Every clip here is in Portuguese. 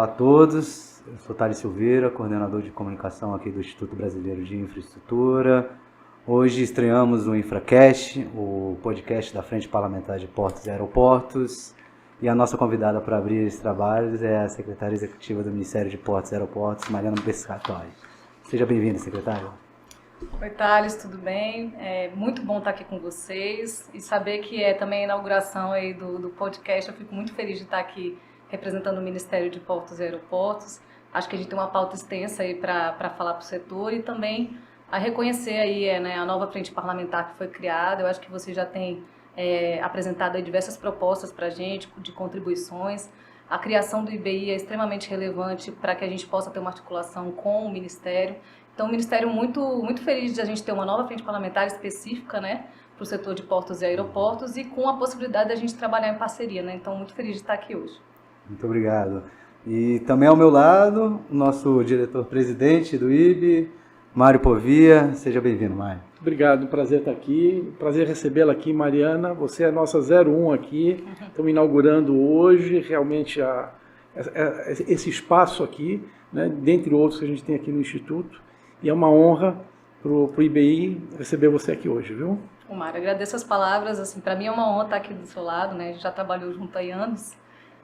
a todos, eu sou Thales Silveira, coordenador de comunicação aqui do Instituto Brasileiro de Infraestrutura. Hoje estreamos o InfraCast, o podcast da Frente Parlamentar de Portos e Aeroportos, e a nossa convidada para abrir esses trabalhos é a secretária executiva do Ministério de Portos e Aeroportos, Mariana Pescatori. Seja bem-vinda, secretária. Oi, Thales, tudo bem? É muito bom estar aqui com vocês e saber que é também a inauguração aí do podcast. Eu fico muito feliz de estar aqui representando o Ministério de Portos e Aeroportos. Acho que a gente tem uma pauta extensa aí para falar para o setor e também a reconhecer aí a nova frente parlamentar que foi criada. Eu acho que você já tem apresentado aí diversas propostas para a gente de contribuições. A criação do IBI é extremamente relevante para que a gente possa ter uma articulação com o Ministério. Então, o Ministério muito feliz de a gente ter uma nova frente parlamentar específica, para o setor de portos e aeroportos e com a possibilidade de a gente trabalhar em parceria, Então, muito feliz de estar aqui hoje. Muito obrigado. E também ao meu lado, o nosso diretor-presidente do IBI, Mário Povia. Seja bem-vindo, Mário. Obrigado, prazer estar aqui, prazer recebê-la aqui, Mariana. Você é a nossa 01 aqui, estamos inaugurando hoje realmente esse espaço aqui, dentre outros que a gente tem aqui no Instituto, e é uma honra para o IBI receber você aqui hoje, viu? Mário, agradeço as palavras, para mim é uma honra estar aqui do seu lado, A gente já trabalhou junto há anos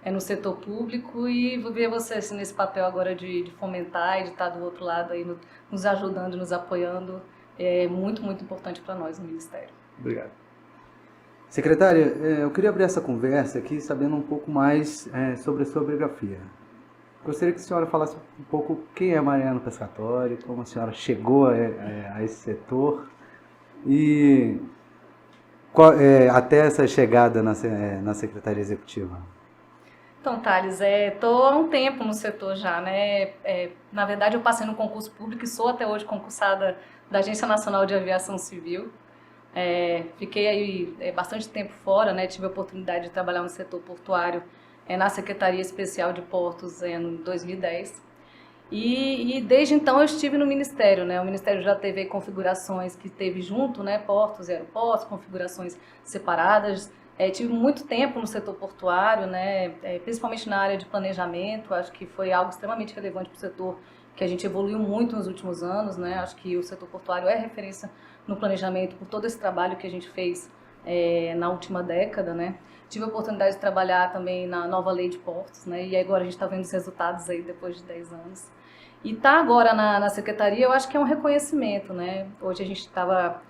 no setor público e vou ver você nesse papel agora de fomentar e de estar do outro lado aí nos ajudando, nos apoiando. É muito importante para nós no Ministério. Obrigado. Secretária, eu queria abrir essa conversa aqui sabendo um pouco mais sobre a sua biografia. Gostaria que a senhora falasse um pouco quem é Mariana Pescatori, como a senhora chegou a esse setor e até essa chegada na Secretaria Executiva. Então, Thales, estou há um tempo no setor já, na verdade, eu passei no concurso público e sou até hoje concursada da Agência Nacional de Aviação Civil. Fiquei aí bastante tempo fora, Tive a oportunidade de trabalhar no setor portuário na Secretaria Especial de Portos em 2010. E desde então eu estive no Ministério, O Ministério já teve configurações que teve junto, portos e aeroportos, configurações separadas. Tive muito tempo no setor portuário, principalmente na área de planejamento. Acho que foi algo extremamente relevante para o setor, que a gente evoluiu muito nos últimos anos, Acho que o setor portuário é referência no planejamento por todo esse trabalho que a gente fez na última década, Tive a oportunidade de trabalhar também na nova lei de portos, E agora a gente está vendo os resultados aí depois de 10 anos. E tá agora na secretaria, eu acho que é um reconhecimento, Hoje a gente estava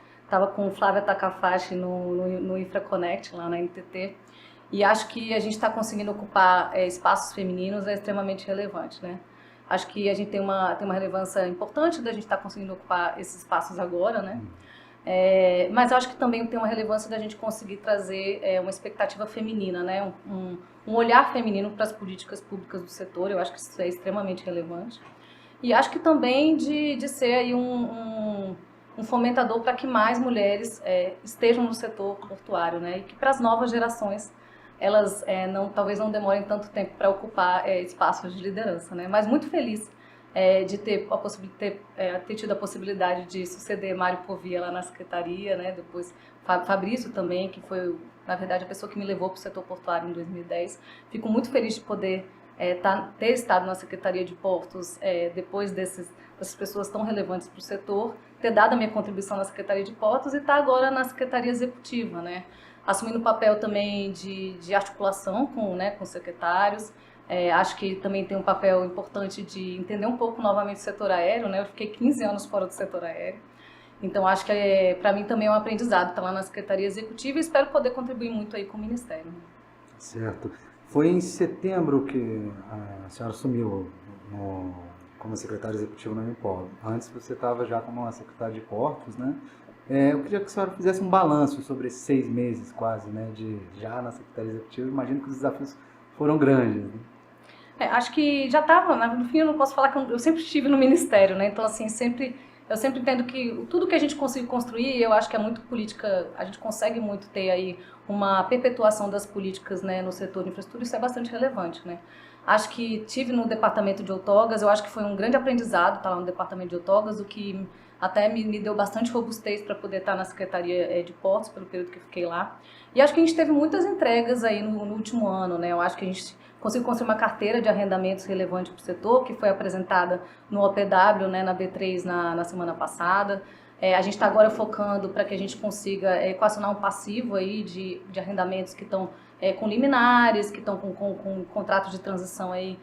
com Flávia Takafashi no InfraConnect, lá na NTT, e acho que a gente está conseguindo ocupar espaços femininos é extremamente relevante, Acho que a gente tem uma relevância importante da gente estar conseguindo ocupar esses espaços agora, mas eu acho que também tem uma relevância da gente conseguir trazer uma expectativa feminina, um olhar feminino para as políticas públicas do setor. Eu acho que isso é extremamente relevante. E acho que também de ser aí um fomentador para que mais mulheres estejam no setor portuário, E que para as novas gerações elas talvez não demorem tanto tempo para ocupar espaços de liderança, Mas muito feliz de ter tido a possibilidade de suceder Mário Povia lá na secretaria, Depois Fabrício também, que foi, na verdade, a pessoa que me levou para o setor portuário em 2010. Fico muito feliz de poder ter estado na Secretaria de Portos depois dessas pessoas tão relevantes para o setor, ter dado a minha contribuição na Secretaria de Portos e estar agora na Secretaria Executiva, Assumindo o papel também de articulação com secretários. Acho que também tem um papel importante de entender um pouco novamente o setor aéreo, Eu fiquei 15 anos fora do setor aéreo. Então, acho que para mim também é um aprendizado estar lá na Secretaria Executiva e espero poder contribuir muito aí com o Ministério. Certo. Foi em setembro que a senhora assumiu como secretária executiva na Unimpor. Antes você estava já como uma secretária de portos, Eu queria que a senhora fizesse um balanço sobre esses 6 meses quase, já na secretaria executiva. Imagino que os desafios foram grandes, Acho que já estava, no fim eu não posso falar que eu sempre estive no Ministério, Então, assim, eu sempre entendo que tudo que a gente consegue construir, eu acho que é muito política, a gente consegue muito ter aí uma perpetuação das políticas, no setor de infraestrutura, isso é bastante relevante, Acho que tive no departamento de outorgas, eu acho que foi um grande aprendizado estar lá no departamento de outorgas, o que até me deu bastante robustez para poder estar na Secretaria de Portos, pelo período que eu fiquei lá. E acho que a gente teve muitas entregas aí no último ano, Eu acho que a gente conseguiu construir uma carteira de arrendamentos relevante para o setor, que foi apresentada no OPW, né, na B3 na semana passada. A gente está agora focando para que a gente consiga equacionar um passivo aí de arrendamentos que estão com liminares, que estão com contratos de transição aí,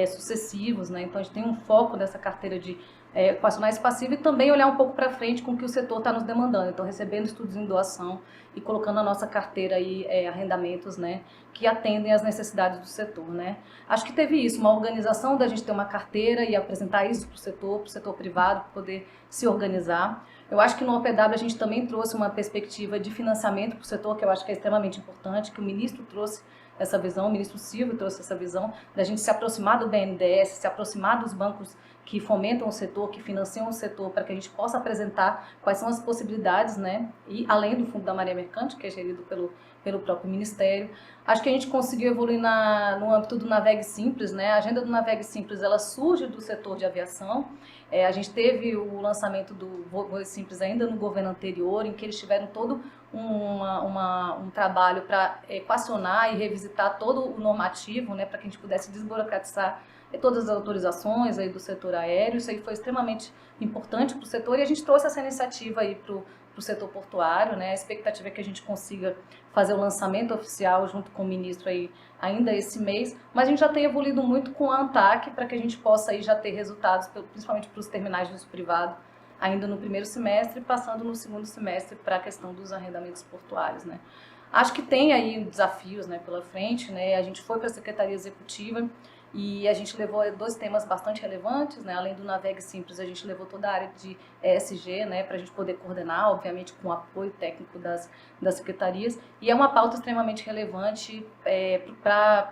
sucessivos, né? Então a gente tem um foco dessa carteira de equacionar esse passivo e também olhar um pouco para frente com o que o setor está nos demandando. Então recebendo estudos em doação e colocando a nossa carteira aí, arrendamentos, né, que atendem às necessidades do setor, né. Acho que teve isso, uma organização da gente ter uma carteira e apresentar isso para o setor privado, para poder se organizar. Eu acho que no OPW a gente também trouxe uma perspectiva de financiamento para o setor, que eu acho que é extremamente importante, que o ministro trouxe essa visão, o ministro Silvio trouxe essa visão da gente se aproximar do BNDES, se aproximar dos bancos que fomentam o setor, que financiam o setor, para que a gente possa apresentar quais são as possibilidades, né? E além do Fundo da Marinha Mercante, que é gerido pelo próprio Ministério. Acho que a gente conseguiu evoluir no âmbito do Navegue Simples, né? A agenda do Navegue Simples, ela surge do setor de aviação. A gente teve o lançamento do Voe Simples ainda no governo anterior, em que eles tiveram todo um trabalho para equacionar e revisitar todo o normativo, né? Para que a gente pudesse desburocratizar todas as autorizações aí do setor aéreo. Isso aí foi extremamente importante para o setor e a gente trouxe essa iniciativa aí para o setor portuário, né? A expectativa é que a gente consiga fazer o lançamento oficial junto com o ministro aí ainda esse mês, mas a gente já tem evoluído muito com a ANTAC para que a gente possa aí já ter resultados, principalmente para os terminais de uso privado, ainda no primeiro semestre, passando no segundo semestre para a questão dos arrendamentos portuários, né? Acho que tem aí desafios, né, pela frente, né? A gente foi para a Secretaria Executiva e a gente levou 2 temas bastante relevantes, né? Além do Navegue Simples, a gente levou toda a área de ESG, né? Para a gente poder coordenar, obviamente, com o apoio técnico das secretarias. E é uma pauta extremamente relevante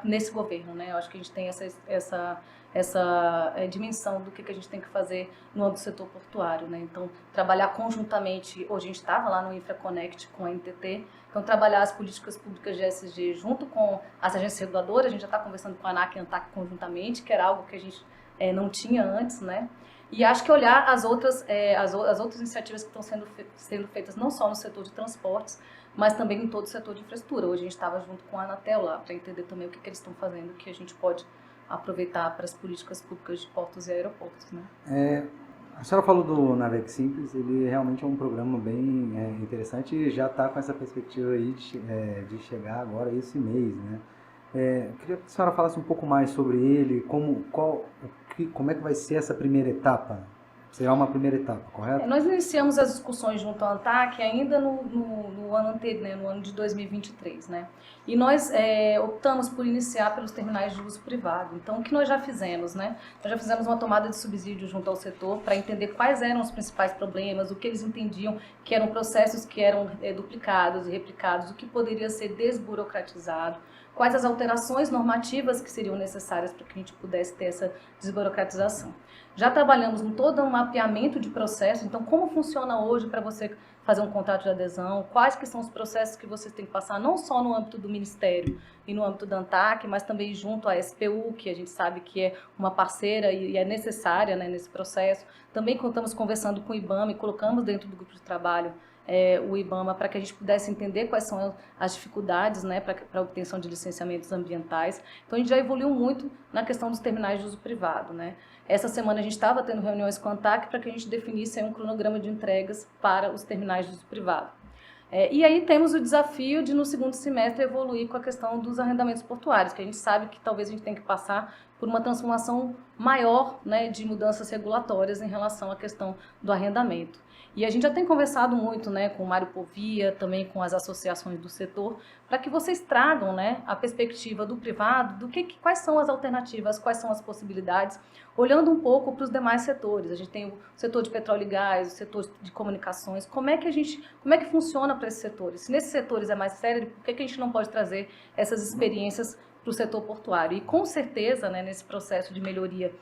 nesse governo, né? Eu acho que a gente tem essa dimensão do que a gente tem que fazer no âmbito do setor portuário, né? Então, trabalhar conjuntamente, hoje a gente estava lá no InfraConnect com a NTT, então trabalhar as políticas públicas de ESG junto com as agências reguladoras, a gente já está conversando com a ANAC e a ANTAC conjuntamente, que era algo que a gente não tinha antes, né? E acho que olhar as outras iniciativas que estão sendo feitas não só no setor de transportes, mas também em todo o setor de infraestrutura. Hoje a gente estava junto com a Anatel lá, para entender também o que eles estão fazendo, que a gente pode aproveitar para as políticas públicas de portos e aeroportos, né? A senhora falou do Navegue Simples, ele realmente é um programa bem interessante e já está com essa perspectiva aí de chegar agora esse mês, né? Queria que a senhora falasse um pouco mais sobre ele, como é que vai ser essa primeira etapa? Será uma primeira etapa, correto? Nós iniciamos as discussões junto à ANTAC ainda no ano anterior, né, no ano de 2023, né? E nós optamos por iniciar pelos terminais de uso privado. Então, o que nós já fizemos, né? Nós já fizemos uma tomada de subsídio junto ao setor para entender quais eram os principais problemas, o que eles entendiam que eram processos que eram duplicados e replicados, o que poderia ser desburocratizado, quais as alterações normativas que seriam necessárias para que a gente pudesse ter essa desburocratização. Já trabalhamos em todo um mapeamento de processos, então como funciona hoje para você fazer um contrato de adesão, quais que são os processos que você tem que passar, não só no âmbito do Ministério e no âmbito da ANTAC, mas também junto à SPU, que a gente sabe que é uma parceira e é necessária, né, nesse processo. Também estamos conversando com o IBAMA e colocamos dentro do grupo de trabalho o IBAMA para que a gente pudesse entender quais são as dificuldades, né, para a obtenção de licenciamentos ambientais. Então, a gente já evoluiu muito na questão dos terminais de uso privado, né? Essa semana a gente estava tendo reuniões com a ANTAC para que a gente definisse um cronograma de entregas para os terminais de uso privado. E aí temos o desafio de, no segundo semestre, evoluir com a questão dos arrendamentos portuários, que a gente sabe que talvez a gente tenha que passar por uma transformação maior, né, de mudanças regulatórias em relação à questão do arrendamento. E a gente já tem conversado muito, né, com o Mário Povia, também com as associações do setor, para que vocês tragam, né, a perspectiva do privado, quais são as alternativas, quais são as possibilidades, olhando um pouco para os demais setores. A gente tem o setor de petróleo e gás, o setor de comunicações, como é que funciona para esses setores? Se nesses setores é mais sério, por que a gente não pode trazer essas experiências para o setor portuário? E com certeza, né, nesse processo de melhoria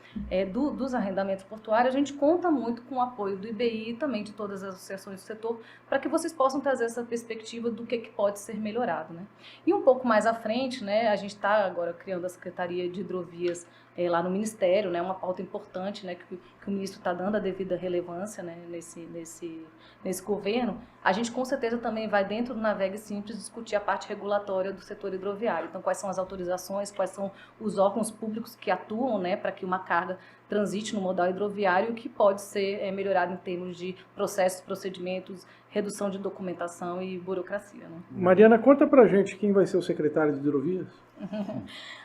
dos arrendamentos portuários, a gente conta muito com o apoio do IBI e também de todas as associações do setor, para que vocês possam trazer essa perspectiva do que pode ser melhorado, né? E um pouco mais à frente, né, a gente está agora criando a Secretaria de Hidrovias lá no Ministério, né, uma pauta importante, né, que o ministro está dando a devida relevância, né, nesse governo. A gente com certeza também vai dentro do Navegue Simples discutir a parte regulatória do setor hidroviário. Então, quais são as autorizações, quais são os órgãos públicos que atuam, né, para que uma carga transite no modal hidroviário, que pode ser melhorado em termos de processos, procedimentos, redução de documentação e burocracia. Né? Mariana, conta pra gente quem vai ser o secretário de hidrovias.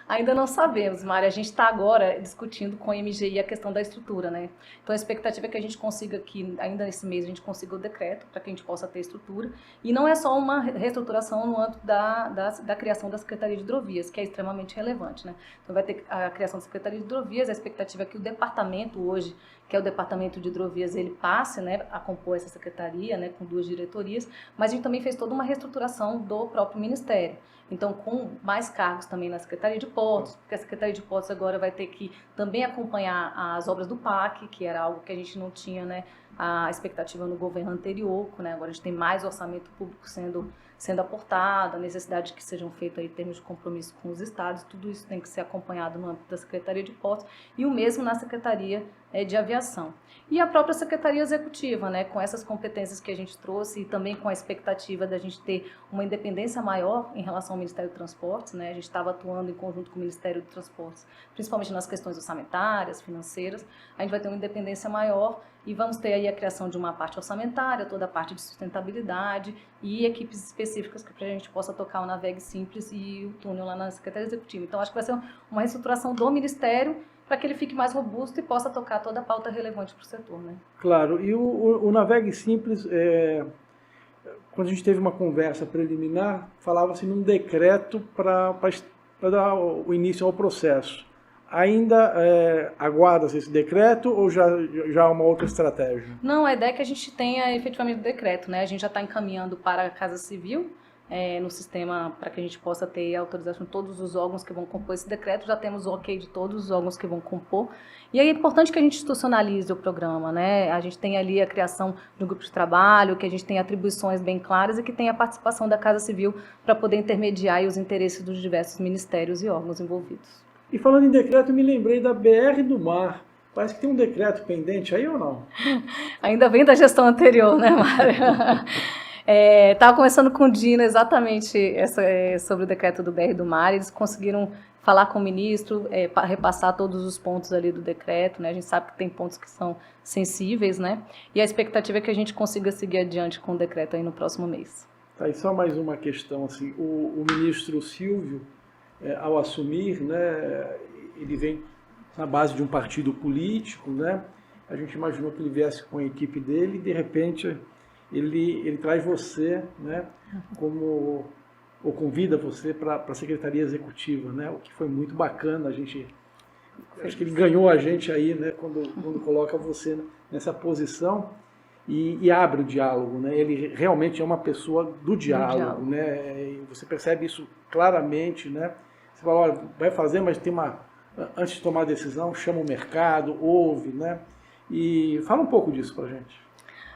Ainda não sabemos, Mário. A gente está agora discutindo com a MGI a questão da estrutura, né? Então a expectativa é que a gente consiga que ainda nesse mês a gente consiga o decreto para que a gente possa ter estrutura. E não é só uma reestruturação no âmbito da criação da Secretaria de Hidrovias, que é extremamente relevante, né? Então vai ter a criação da Secretaria de Hidrovias, a expectativa é que o departamento hoje, que é o Departamento de Hidrovias, ele passe, né, a compor essa secretaria, né, com 2 diretorias, mas a gente também fez toda uma reestruturação do próprio Ministério. Então, com mais cargos também na Secretaria de Portos, porque a Secretaria de Portos agora vai ter que também acompanhar as obras do PAC, que era algo que a gente não tinha, né, a expectativa no governo anterior, né, agora a gente tem mais orçamento público sendo aportado, a necessidade de que sejam feitos aí termos de compromisso com os estados, tudo isso tem que ser acompanhado no âmbito da Secretaria de Portos e o mesmo na Secretaria de Aviação. E a própria Secretaria Executiva, né, com essas competências que a gente trouxe e também com a expectativa da gente ter uma independência maior em relação ao Ministério do Transportes, né, a gente estava atuando em conjunto com o Ministério do Transportes, principalmente nas questões orçamentárias, financeiras, a gente vai ter uma independência maior e vamos ter aí a criação de uma parte orçamentária, toda a parte de sustentabilidade e equipes específicas para a gente possa tocar o Navegue Simples e o túnel lá na Secretaria Executiva. Então, acho que vai ser uma reestruturação do Ministério para que ele fique mais robusto e possa tocar toda a pauta relevante para o setor, né? Claro, e o Navegue Simples, quando a gente teve uma conversa preliminar, falava-se num decreto para dar o início ao processo. Ainda aguarda-se esse decreto ou já há uma outra estratégia? Não, a ideia é que a gente tenha efetivamente o decreto, né? A gente já está encaminhando para a Casa Civil, no sistema, para que a gente possa ter a autorização de todos os órgãos que vão compor esse decreto, já temos o ok de todos os órgãos que vão compor. E aí é importante que a gente institucionalize o programa, né? A gente tem ali a criação de um grupo de trabalho, que a gente tem atribuições bem claras e que tem a participação da Casa Civil para poder intermediar os interesses dos diversos ministérios e órgãos envolvidos. E falando em decreto, me lembrei da BR do Mar. Parece que tem um decreto pendente aí ou não? Ainda vem da gestão anterior, né, Mário? Estava conversando com o Dino exatamente sobre o decreto do BR do Mar. Eles conseguiram falar com o ministro, para repassar todos os pontos ali do decreto, né? A gente sabe que tem pontos que são sensíveis, né? E a expectativa é que a gente consiga seguir adiante com o decreto aí no próximo mês. Tá, e só mais uma questão, assim, o ministro Silvio, ao assumir, né, ele vem na base de um partido político, né? A gente imaginou que ele viesse com a equipe dele e, de repente, ele traz você, né, ou convida você para a Secretaria Executiva, né? O que foi muito bacana, acho que ele ganhou a gente aí, né, quando coloca você nessa posição e abre o diálogo, né? Ele realmente é uma pessoa do diálogo, né? E você percebe isso claramente, né? Você fala, olha, vai fazer, mas antes de tomar a decisão, chama o mercado, ouve, né? E fala um pouco disso pra gente.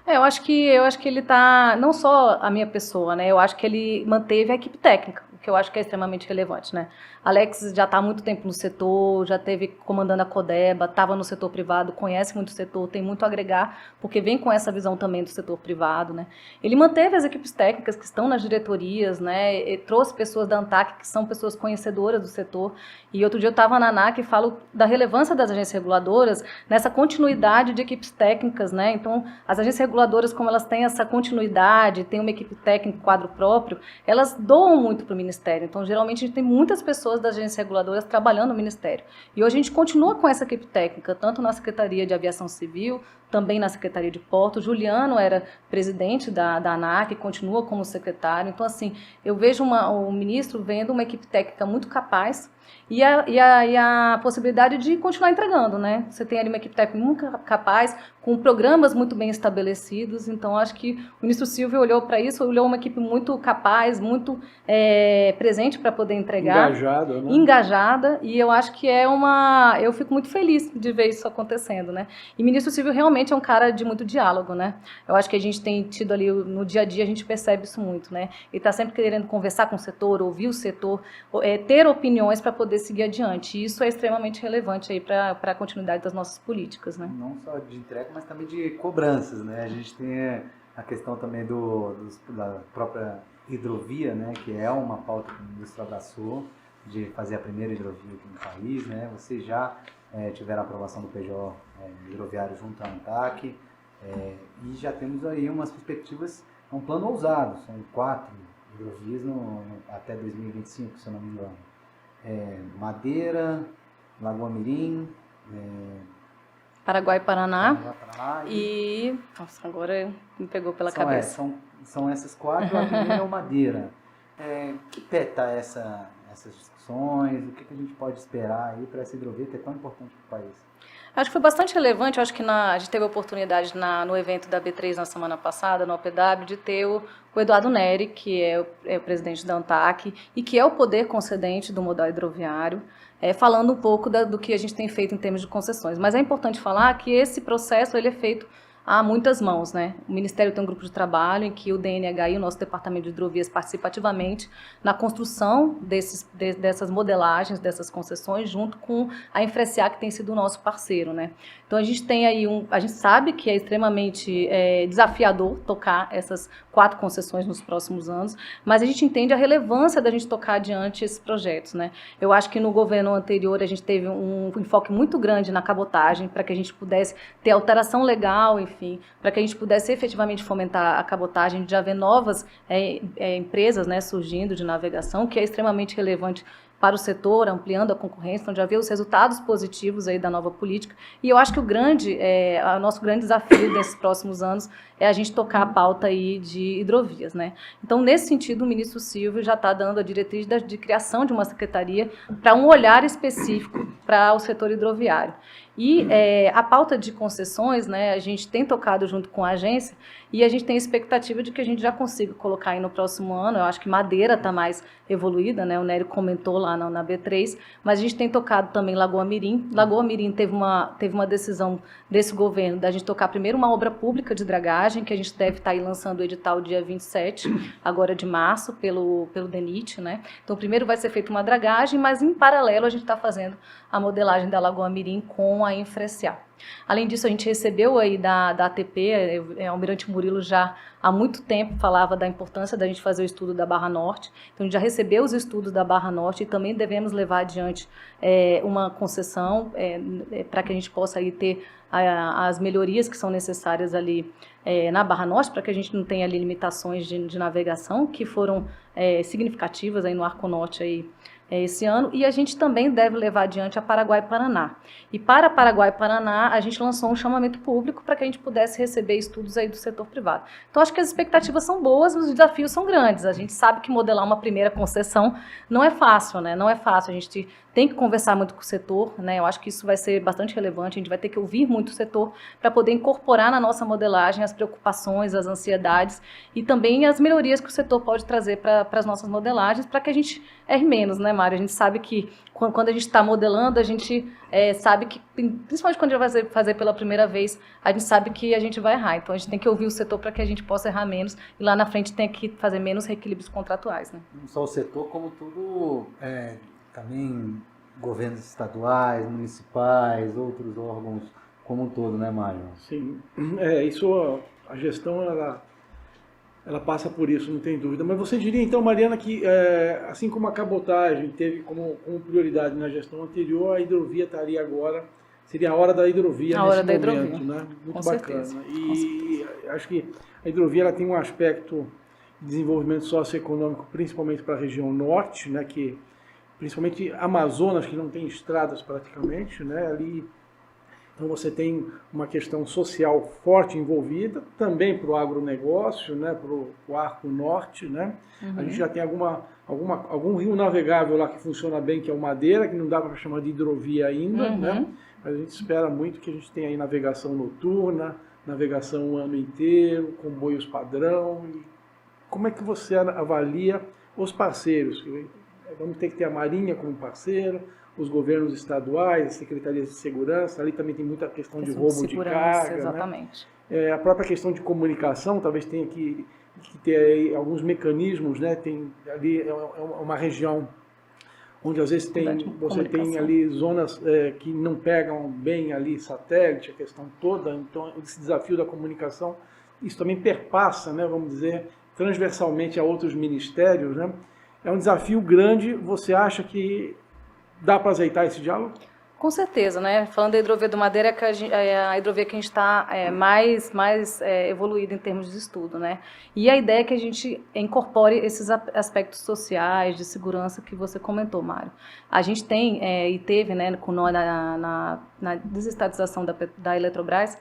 Eu acho que ele tá, não só a minha pessoa, né? Eu acho que ele manteve a equipe técnica, o que eu acho que é extremamente relevante, né? Alex já está há muito tempo no setor, já teve comandando a Codeba, estava no setor privado, conhece muito o setor, tem muito a agregar, porque vem com essa visão também do setor privado, né? Ele manteve as equipes técnicas que estão nas diretorias, né? E trouxe pessoas da ANTAC, que são pessoas conhecedoras do setor. E outro dia eu estava na ANAC e falo da relevância das agências reguladoras nessa continuidade de equipes técnicas, né? Então, as agências reguladoras, como elas têm essa continuidade, têm uma equipe técnica, quadro próprio, elas doam muito para o Ministério. Então, geralmente, a gente tem muitas pessoas das agências reguladoras trabalhando no Ministério. E hoje a gente continua com essa equipe técnica, tanto na Secretaria de Aviação Civil, também na Secretaria de Portos. Juliano era presidente da ANAC, continua como secretário. Então, assim, eu vejo o ministro vendo uma equipe técnica muito capaz e a possibilidade de continuar entregando, né? Você tem ali uma equipe técnica muito capaz, com programas muito bem estabelecidos. Então, acho que o ministro Silvio olhou para isso, olhou uma equipe muito capaz, muito presente para poder entregar. Engajada, né? Engajada, e eu acho que eu fico muito feliz de ver isso acontecendo, né? E o ministro Silvio realmente realmente é um cara de muito diálogo, né? Eu acho que a gente tem tido ali, no dia a dia, a gente percebe isso muito, né? Ele está sempre querendo conversar com o setor, ouvir o setor, ter opiniões para poder seguir adiante. E isso é extremamente relevante aí para a continuidade das nossas políticas, né? Não só de entrega, mas também de cobranças, né? A gente tem a questão também da própria hidrovia, né? Que é uma pauta que o ministro abraçou, de fazer a primeira hidrovia aqui no país, né? Vocês já tiveram a aprovação do PJ hidroviário junto à ANTAQ, e já temos aí umas perspectivas, um plano ousado, são 4 hidrovias até 2025, se eu não me engano. Madeira, Lagoa Mirim, Paraguai, Paraná e... Nossa, agora me pegou pela cabeça. São essas 4, a primeira é o Madeira. Que pé está essas discussões? O que a gente pode esperar aí para essa hidrovia que é tão importante para o país? Acho que foi bastante relevante. Acho que a gente teve a oportunidade no evento da B3 na semana passada, no OPW, de ter o Eduardo Neri, que é o presidente da ANTAQ e que é o poder concedente do modal hidroviário, falando um pouco do que a gente tem feito em termos de concessões. Mas é importante falar que esse processo ele é feito a muitas mãos, né? O Ministério tem um grupo de trabalho em que o DNHI, o nosso Departamento de Hidrovias, participa ativamente na construção dessas modelagens, dessas concessões, junto com a Infrescia, que tem sido o nosso parceiro, né? Então a gente tem aí a gente sabe que é extremamente desafiador tocar essas 4 concessões nos próximos anos, mas a gente entende a relevância da gente tocar adiante esses projetos, né? Eu acho que no governo anterior a gente teve um enfoque muito grande na cabotagem, para que a gente pudesse ter alteração legal, enfim, para que a gente pudesse efetivamente fomentar a cabotagem. A gente já vê novas empresas, né, surgindo de navegação, que é extremamente relevante para o setor, ampliando a concorrência. Então já vê os resultados positivos aí da nova política. E eu acho que o nosso grande desafio desses próximos anos é a gente tocar a pauta aí de hidrovias, né? Então, nesse sentido, o ministro Silvio já está dando a diretriz de criação de uma secretaria para um olhar específico para o setor hidroviário. E a pauta de concessões, né, a gente tem tocado junto com a agência e a gente tem a expectativa de que a gente já consiga colocar aí no próximo ano. Eu acho que Madeira está mais evoluída, né, o Nery comentou lá na B3, mas a gente tem tocado também Lagoa Mirim. Lagoa Mirim teve uma decisão desse governo da gente tocar primeiro uma obra pública de dragagem, que a gente deve estar aí lançando o edital dia 27, agora de março, pelo DENIT, né? Então, primeiro vai ser feita uma dragagem, mas em paralelo a gente está fazendo a modelagem da Lagoa Mirim com a Infrescia. Além disso, a gente recebeu aí da ATP, o Almirante Murilo já há muito tempo falava da importância da gente fazer o estudo da Barra Norte. Então, a gente já recebeu os estudos da Barra Norte e também devemos levar adiante uma concessão para que a gente possa aí ter as melhorias que são necessárias ali na Barra Norte, para que a gente não tenha ali limitações de navegação que foram significativas aí no Arco Norte aí, esse ano, e a gente também deve levar adiante a Paraguai e Paraná. E para Paraguai e Paraná, a gente lançou um chamamento público para que a gente pudesse receber estudos aí do setor privado. Então, acho que as expectativas são boas, os desafios são grandes. A gente sabe que modelar uma primeira concessão não é fácil, né? Não é fácil. A gente tem que conversar muito com o setor, né? Eu acho que isso vai ser bastante relevante. A gente vai ter que ouvir muito o setor para poder incorporar na nossa modelagem as preocupações, as ansiedades e também as melhorias que o setor pode trazer para as nossas modelagens, para que a gente erre menos, né, Mário? A gente sabe que quando a gente está modelando, a gente sabe que, principalmente quando a gente vai fazer pela primeira vez, a gente sabe que a gente vai errar. Então, a gente tem que ouvir o setor para que a gente possa errar menos e lá na frente tem que fazer menos reequilíbrios contratuais, né? Não só o setor, como tudo, também governos estaduais, municipais, outros órgãos como um todo, né, Mário? Sim, isso, a gestão, ela passa por isso, não tem dúvida. Mas você diria, então, Mariana, que assim como a cabotagem teve como prioridade na gestão anterior, a hidrovia estaria agora, seria a hora da hidrovia nesse momento, né? Muito com bacana. Certeza. E acho que a hidrovia ela tem um aspecto de desenvolvimento socioeconômico, principalmente para a região norte, né? Que principalmente Amazonas, que não tem estradas praticamente, né? Ali, então você tem uma questão social forte envolvida, também para o agronegócio, né? Para o Arco Norte, né? Uhum. A gente já tem algum rio navegável lá que funciona bem, que é o Madeira, que não dá para chamar de hidrovia ainda, né? Mas a gente espera muito que a gente tenha aí navegação noturna, navegação o ano inteiro, comboios padrão. E como é que você avalia os parceiros? Vamos ter que ter a Marinha como parceiro, os governos estaduais, as secretarias de segurança, ali também tem muita questão de roubo de segurança, carga. exatamente. Né? A própria questão de comunicação, talvez tenha que ter aí alguns mecanismos, né? Tem ali uma região onde às vezes você tem ali zonas que não pegam bem ali satélite, a questão toda, então esse desafio da comunicação, isso também perpassa, né, vamos dizer, transversalmente a outros ministérios, né? É um desafio grande. Você acha que dá para azeitar esse diálogo? Com certeza, né? Falando da hidrovia do Madeira, a hidrovia que a gente está mais evoluída em termos de estudo, né? E a ideia é que a gente incorpore esses aspectos sociais, de segurança que você comentou, Mário. A gente tem e teve, né, na desestatização da Eletrobras,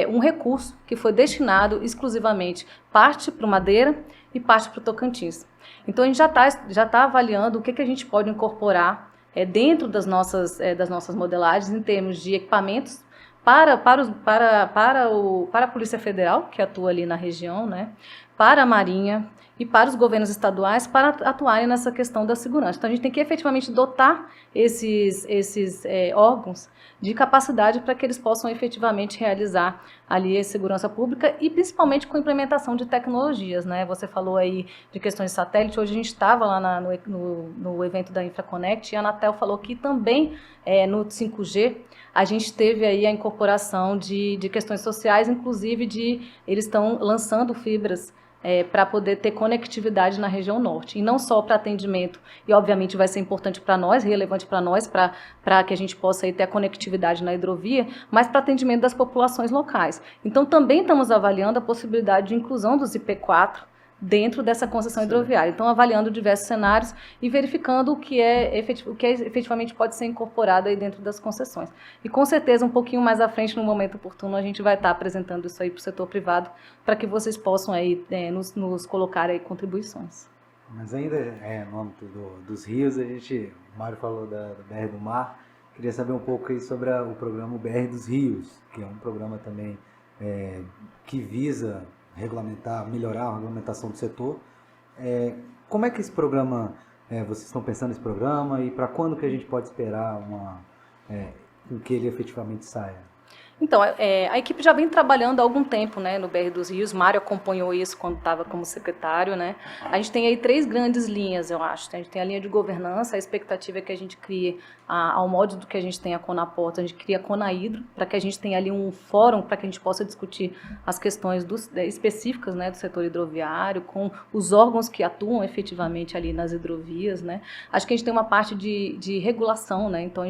um recurso que foi destinado exclusivamente parte para o Madeira e parte para o Tocantins. Então a gente já tá avaliando o que a gente pode incorporar dentro das nossas modelagens em termos de equipamentos para a Polícia Federal, que atua ali na região, né, para a Marinha e para os governos estaduais para atuarem nessa questão da segurança. Então a gente tem que efetivamente dotar esses órgãos de capacidade para que eles possam efetivamente realizar ali a segurança pública e principalmente com a implementação de tecnologias, né? Você falou aí de questões de satélite. Hoje a gente estava lá no evento da InfraConnect e a Anatel falou que também no 5G a gente teve aí a incorporação de questões sociais, inclusive eles estão lançando fibras para poder ter conectividade na região norte, e não só para atendimento, e obviamente vai ser importante para nós, relevante para nós, para que a gente possa aí ter a conectividade na hidrovia, mas para atendimento das populações locais. Então também estamos avaliando a possibilidade de inclusão dos IP4 dentro dessa concessão hidroviária. Então, avaliando diversos cenários e verificando o que efetivamente pode ser incorporado aí dentro das concessões. E, com certeza, um pouquinho mais à frente, no momento oportuno, a gente vai estar apresentando isso aí para o setor privado, para que vocês possam aí, nos colocar aí contribuições. Mas ainda no âmbito dos rios, o Mário falou da BR do Mar, queria saber um pouco aí sobre o programa BR dos Rios, que é um programa também que visa melhorar a regulamentação do setor. Como é que esse programa, vocês estão pensando nesse programa e para quando que a gente pode esperar que ele efetivamente saia? Então, a equipe já vem trabalhando há algum tempo, né, no BR dos Rios. Mário acompanhou isso quando estava como secretário, né? A gente tem aí 3 grandes linhas, eu acho. A gente tem a linha de governança, a expectativa é que a gente crie, ao modo do que a gente tem a Conaporto, a gente cria a Conahidro, para que a gente tenha ali um fórum para que a gente possa discutir as questões específicas, né, do setor hidroviário, com os órgãos que atuam efetivamente ali nas hidrovias, né? Acho que a gente tem uma parte de regulação, né? Então,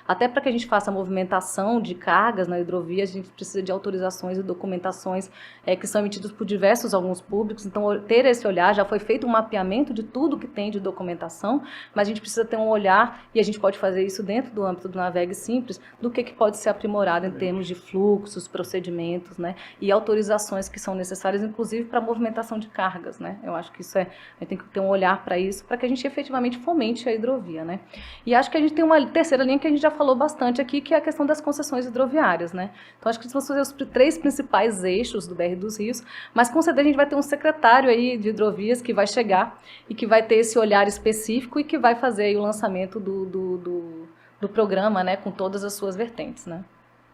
até para que a gente faça a movimentação de cargas na hidrovia, a gente precisa de autorizações e documentações que são emitidas por diversos órgãos públicos. Então, ter esse olhar, já foi feito um mapeamento de tudo que tem de documentação, mas a gente precisa ter um olhar, e a gente pode fazer isso dentro do âmbito do Navegue Simples, do que pode ser aprimorado em termos de fluxos, procedimentos, né, e autorizações que são necessárias, inclusive para a movimentação de cargas, né? Eu acho que a gente tem que ter um olhar para isso, para que a gente efetivamente fomente a hidrovia, né? E acho que a gente tem uma terceira linha que a gente já falou bastante aqui, que é a questão das concessões hidroviárias, né? Então, acho que vão ser os 3 principais eixos do BR dos Rios, mas com certeza a gente vai ter um secretário aí de hidrovias que vai chegar e que vai ter esse olhar específico e que vai fazer aí o lançamento do programa, né, com todas as suas vertentes, né?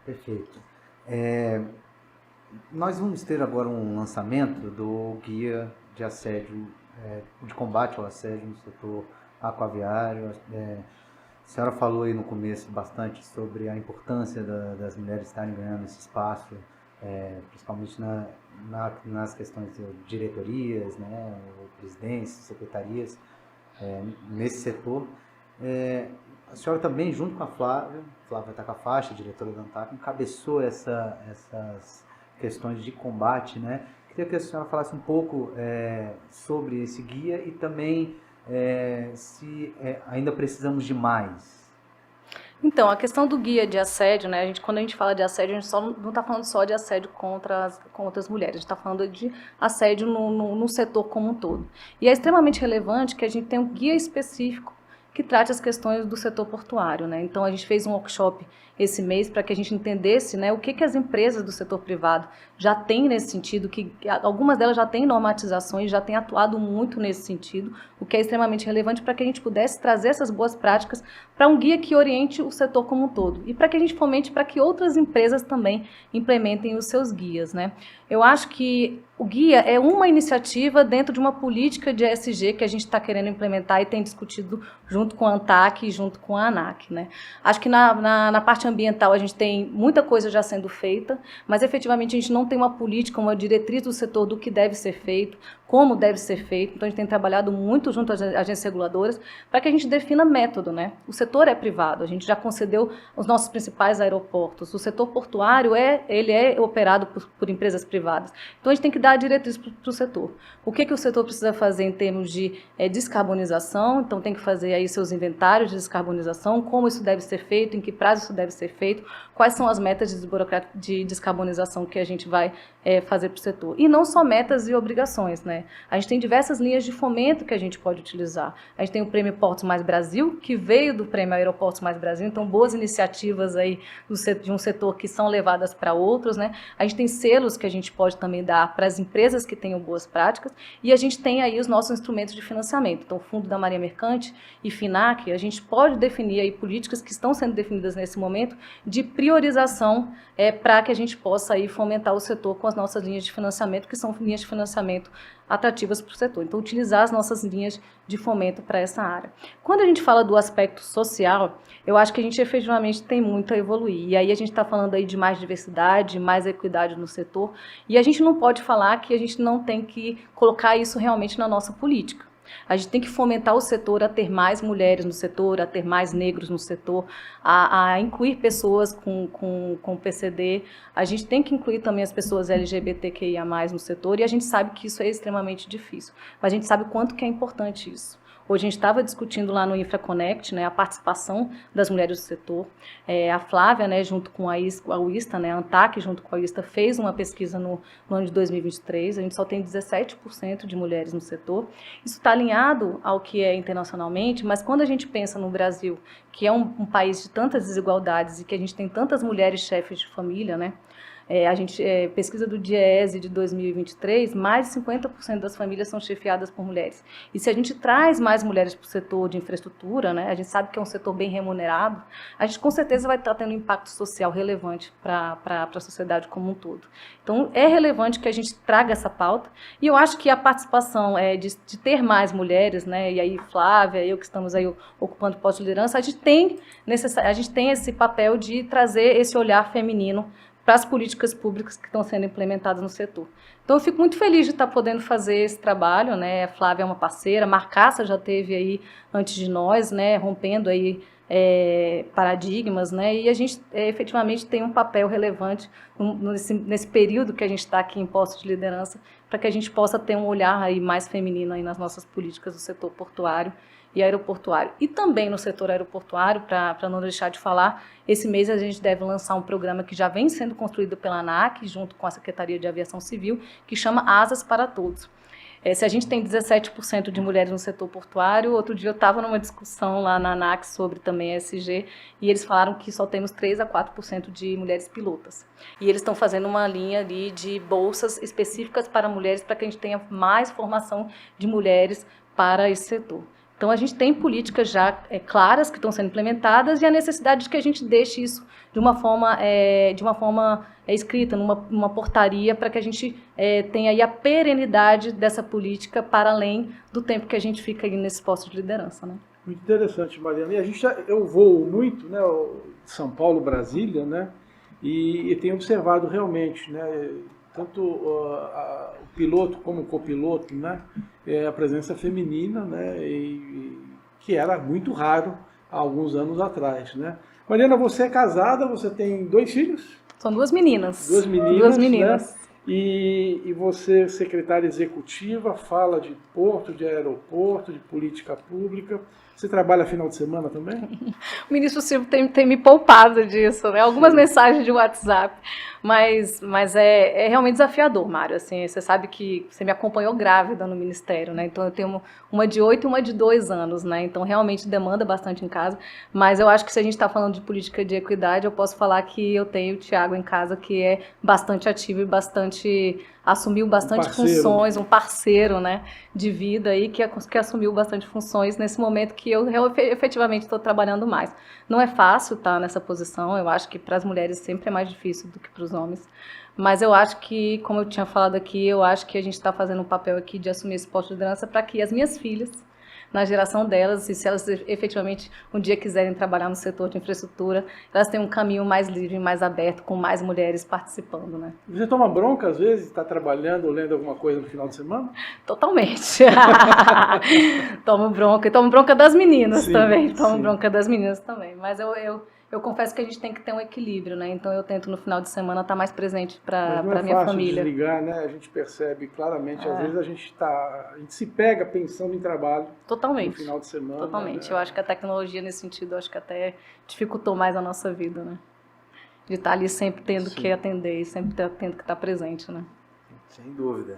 Perfeito. Nós vamos ter agora um lançamento do guia de assédio, de combate ao assédio no setor aquaviário. A senhora falou aí no começo bastante sobre a importância das mulheres estarem ganhando esse espaço, principalmente nas questões de diretorias, né, presidências, secretarias, nesse setor. A senhora também, junto com a Flávia Tacafache, diretora da ANTAC, encabeçou essas questões de combate, né? Queria que a senhora falasse um pouco sobre esse guia e também se ainda precisamos de mais. Então, a questão do guia de assédio, né? Quando a gente fala de assédio, a gente não está falando só de assédio contra as mulheres, a gente está falando de assédio no setor como um todo. E é extremamente relevante que a gente tenha um guia específico que trate as questões do setor portuário, né? Então, a gente fez um workshop esse mês para que a gente entendesse, né, o que as empresas do setor privado já têm nesse sentido, que algumas delas já têm normatizações, já têm atuado muito nesse sentido, o que é extremamente relevante para que a gente pudesse trazer essas boas práticas para um guia que oriente o setor como um todo e para que a gente fomente para que outras empresas também implementem os seus guias, né? Eu acho que o guia é uma iniciativa dentro de uma política de ESG que a gente está querendo implementar e tem discutido junto com a ANTAC e junto com a ANAC, né? Acho que na parte ambiental a gente tem muita coisa já sendo feita, mas efetivamente a gente não tem uma política, uma diretriz do setor do que deve ser feito, como deve ser feito. Então a gente tem trabalhado muito junto às agências reguladoras para que a gente defina método, né? O setor é privado, a gente já concedeu os nossos principais aeroportos. O setor portuário ele é operado por empresas privadas. Então a gente tem que dar a diretriz para o setor. O que o setor precisa fazer em termos de descarbonização? Então tem que fazer aí seus inventários de descarbonização, como isso deve ser feito, em que prazo isso deve ser feito, quais são as metas de descarbonização que a gente vai fazer para o setor. E não só metas e obrigações, né? A gente tem diversas linhas de fomento que a gente pode utilizar. A gente tem o Prêmio Portos Mais Brasil, que veio do Prêmio Aeroportos Mais Brasil, então boas iniciativas aí de um setor que são levadas para outros, né? A gente tem selos que a gente pode também dar para as empresas que tenham boas práticas e a gente tem aí os nossos instrumentos de financiamento. Então, o Fundo da Marinha Mercante e FINAC, a gente pode definir aí políticas que estão sendo definidas nesse momento de priorização para que a gente possa aí fomentar o setor com as nossas linhas de financiamento, que são linhas de financiamento atrativas para o setor. Então, utilizar as nossas linhas de fomento para essa área. Quando a gente fala do aspecto social, eu acho que a gente efetivamente tem muito a evoluir. E aí a gente está falando aí de mais diversidade, mais equidade no setor, e a gente não pode falar que a gente não tem que colocar isso realmente na nossa política. A gente tem que fomentar o setor a ter mais mulheres no setor, a ter mais negros no setor, a incluir pessoas com PCD. A gente tem que incluir também as pessoas LGBTQIA+, no setor, e a gente sabe que isso é extremamente difícil. Mas a gente sabe o quanto que é importante isso. Hoje a gente estava discutindo lá no InfraConnect, né, a participação das mulheres do setor. A Flávia, né, junto com a UISTA, né, a ANTAC, junto com a UISTA, fez uma pesquisa no ano de 2023. A gente só tem 17% de mulheres no setor. Isso está alinhado ao que é internacionalmente, mas quando a gente pensa no Brasil, que é um país de tantas desigualdades e que a gente tem tantas mulheres chefes de família, né, pesquisa do DIEESE de 2023, mais de 50% das famílias são chefiadas por mulheres. E se a gente traz mais mulheres para o setor de infraestrutura, né, a gente sabe que é um setor bem remunerado, a gente com certeza vai estar tendo um impacto social relevante para a sociedade como um todo. Então, é relevante que a gente traga essa pauta, e eu acho que a participação de ter mais mulheres, né, e aí Flávia, eu que estamos aí ocupando posto de liderança, a gente tem esse papel de trazer esse olhar feminino para as políticas públicas que estão sendo implementadas no setor. Então, eu fico muito feliz de estar podendo fazer esse trabalho, né? A Flávia é uma parceira, a Marcaça já teve aí antes de nós, né? Rompendo aí paradigmas, né? E a gente efetivamente tem um papel relevante nesse período que a gente está aqui em posto de liderança, para que a gente possa ter um olhar aí mais feminino aí nas nossas políticas do setor portuário e aeroportuário. E também no setor aeroportuário, para não deixar de falar, esse mês a gente deve lançar um programa que já vem sendo construído pela ANAC, junto com a Secretaria de Aviação Civil, que chama Asas para Todos. Se a gente tem 17% de mulheres no setor portuário, outro dia eu estava numa discussão lá na ANAC sobre também ESG, e eles falaram que só temos 3 a 4% de mulheres pilotas. E eles estão fazendo uma linha ali de bolsas específicas para mulheres, para que a gente tenha mais formação de mulheres para esse setor. Então, a gente tem políticas já claras que estão sendo implementadas e a necessidade de que a gente deixe isso de uma forma escrita, numa portaria, para que a gente tenha aí a perenidade dessa política para além do tempo que a gente fica aí nesse posto de liderança, né? Muito interessante, Mariana. E eu voo muito, né, São Paulo, Brasília, né, e tenho observado realmente, né, tanto o piloto como o copiloto, né, a presença feminina, né, que era muito raro há alguns anos atrás, né. Mariana, você é casada, você tem 2 filhos? São 2 meninas. 2 meninas. 2 meninas. Né? E você, secretária executiva, fala de porto, de aeroporto, de política pública. Você trabalha final de semana também? O ministro Silvio tem me poupado disso, né? Algumas mensagens de WhatsApp. Mas é realmente desafiador, Mário. Assim, você sabe que você me acompanhou grávida no Ministério, né? Então eu tenho uma de 8 e uma de 2 anos, né? Então realmente demanda bastante em casa. Mas eu acho que se a gente está falando de política de equidade, eu posso falar que eu tenho o Thiago em casa, que é bastante ativo e assumiu bastante funções, um parceiro, né, de vida aí, que assumiu bastante funções nesse momento que eu efetivamente estou trabalhando mais. Não é fácil estar nessa posição, eu acho que para as mulheres sempre é mais difícil do que para os homens, mas eu acho que, como eu tinha falado aqui, eu acho que a gente está fazendo um papel aqui de assumir esse posto de liderança para que as minhas filhas, na geração delas, e se elas efetivamente um dia quiserem trabalhar no setor de infraestrutura, elas têm um caminho mais livre, mais aberto, com mais mulheres participando, né? Você toma bronca às vezes, está trabalhando ou lendo alguma coisa no final de semana? Totalmente. Tomo bronca, e tomo bronca das meninas também, bronca das meninas também, mas eu confesso que a gente tem que ter um equilíbrio, né? Então eu tento no final de semana estar mais presente para minha família. Não é fácil desligar, né? A gente percebe claramente, às vezes a gente se pega pensando em trabalho. Totalmente. No final de semana. Totalmente. Né? Eu acho que a tecnologia nesse sentido, acho que até dificultou mais a nossa vida, né? De estar ali sempre tendo que atender e sempre tendo que estar presente, né? Sem dúvida.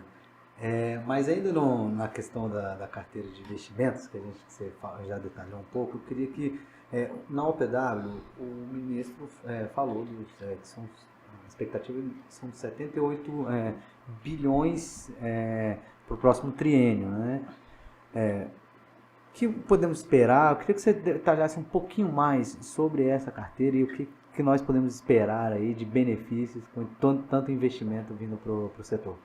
Mas ainda na questão da carteira de investimentos, que você já detalhou um pouco, eu queria que na OPW o ministro falou que a expectativa são 78 bilhões para o próximo triênio, né? O que podemos esperar? Eu queria que você detalhasse um pouquinho mais sobre essa carteira e o que nós podemos esperar aí de benefícios com tanto investimento vindo para o setor.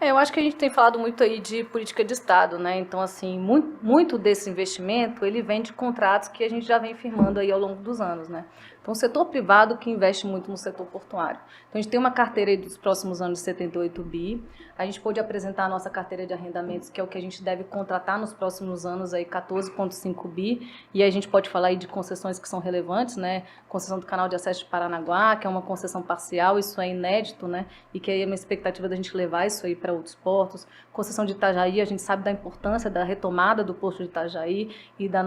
Eu acho que a gente tem falado muito aí de política de Estado, né? Então, assim, muito desse investimento, ele vem de contratos que a gente já vem firmando aí ao longo dos anos, né? Então, o setor privado que investe muito no setor portuário. Então, a gente tem uma carteira aí dos próximos anos de 78 bi. A gente pôde apresentar a nossa carteira de arrendamentos, que é o que a gente deve contratar nos próximos anos aí, 14,5 bi. E aí a gente pode falar aí de concessões que são relevantes, né? Concessão do canal de acesso de Paranaguá, que é uma concessão parcial, isso é inédito, né? E que aí é uma expectativa da gente levar isso aí para outros portos. Concessão de Itajaí, a gente sabe da importância da retomada do porto de Itajaí e da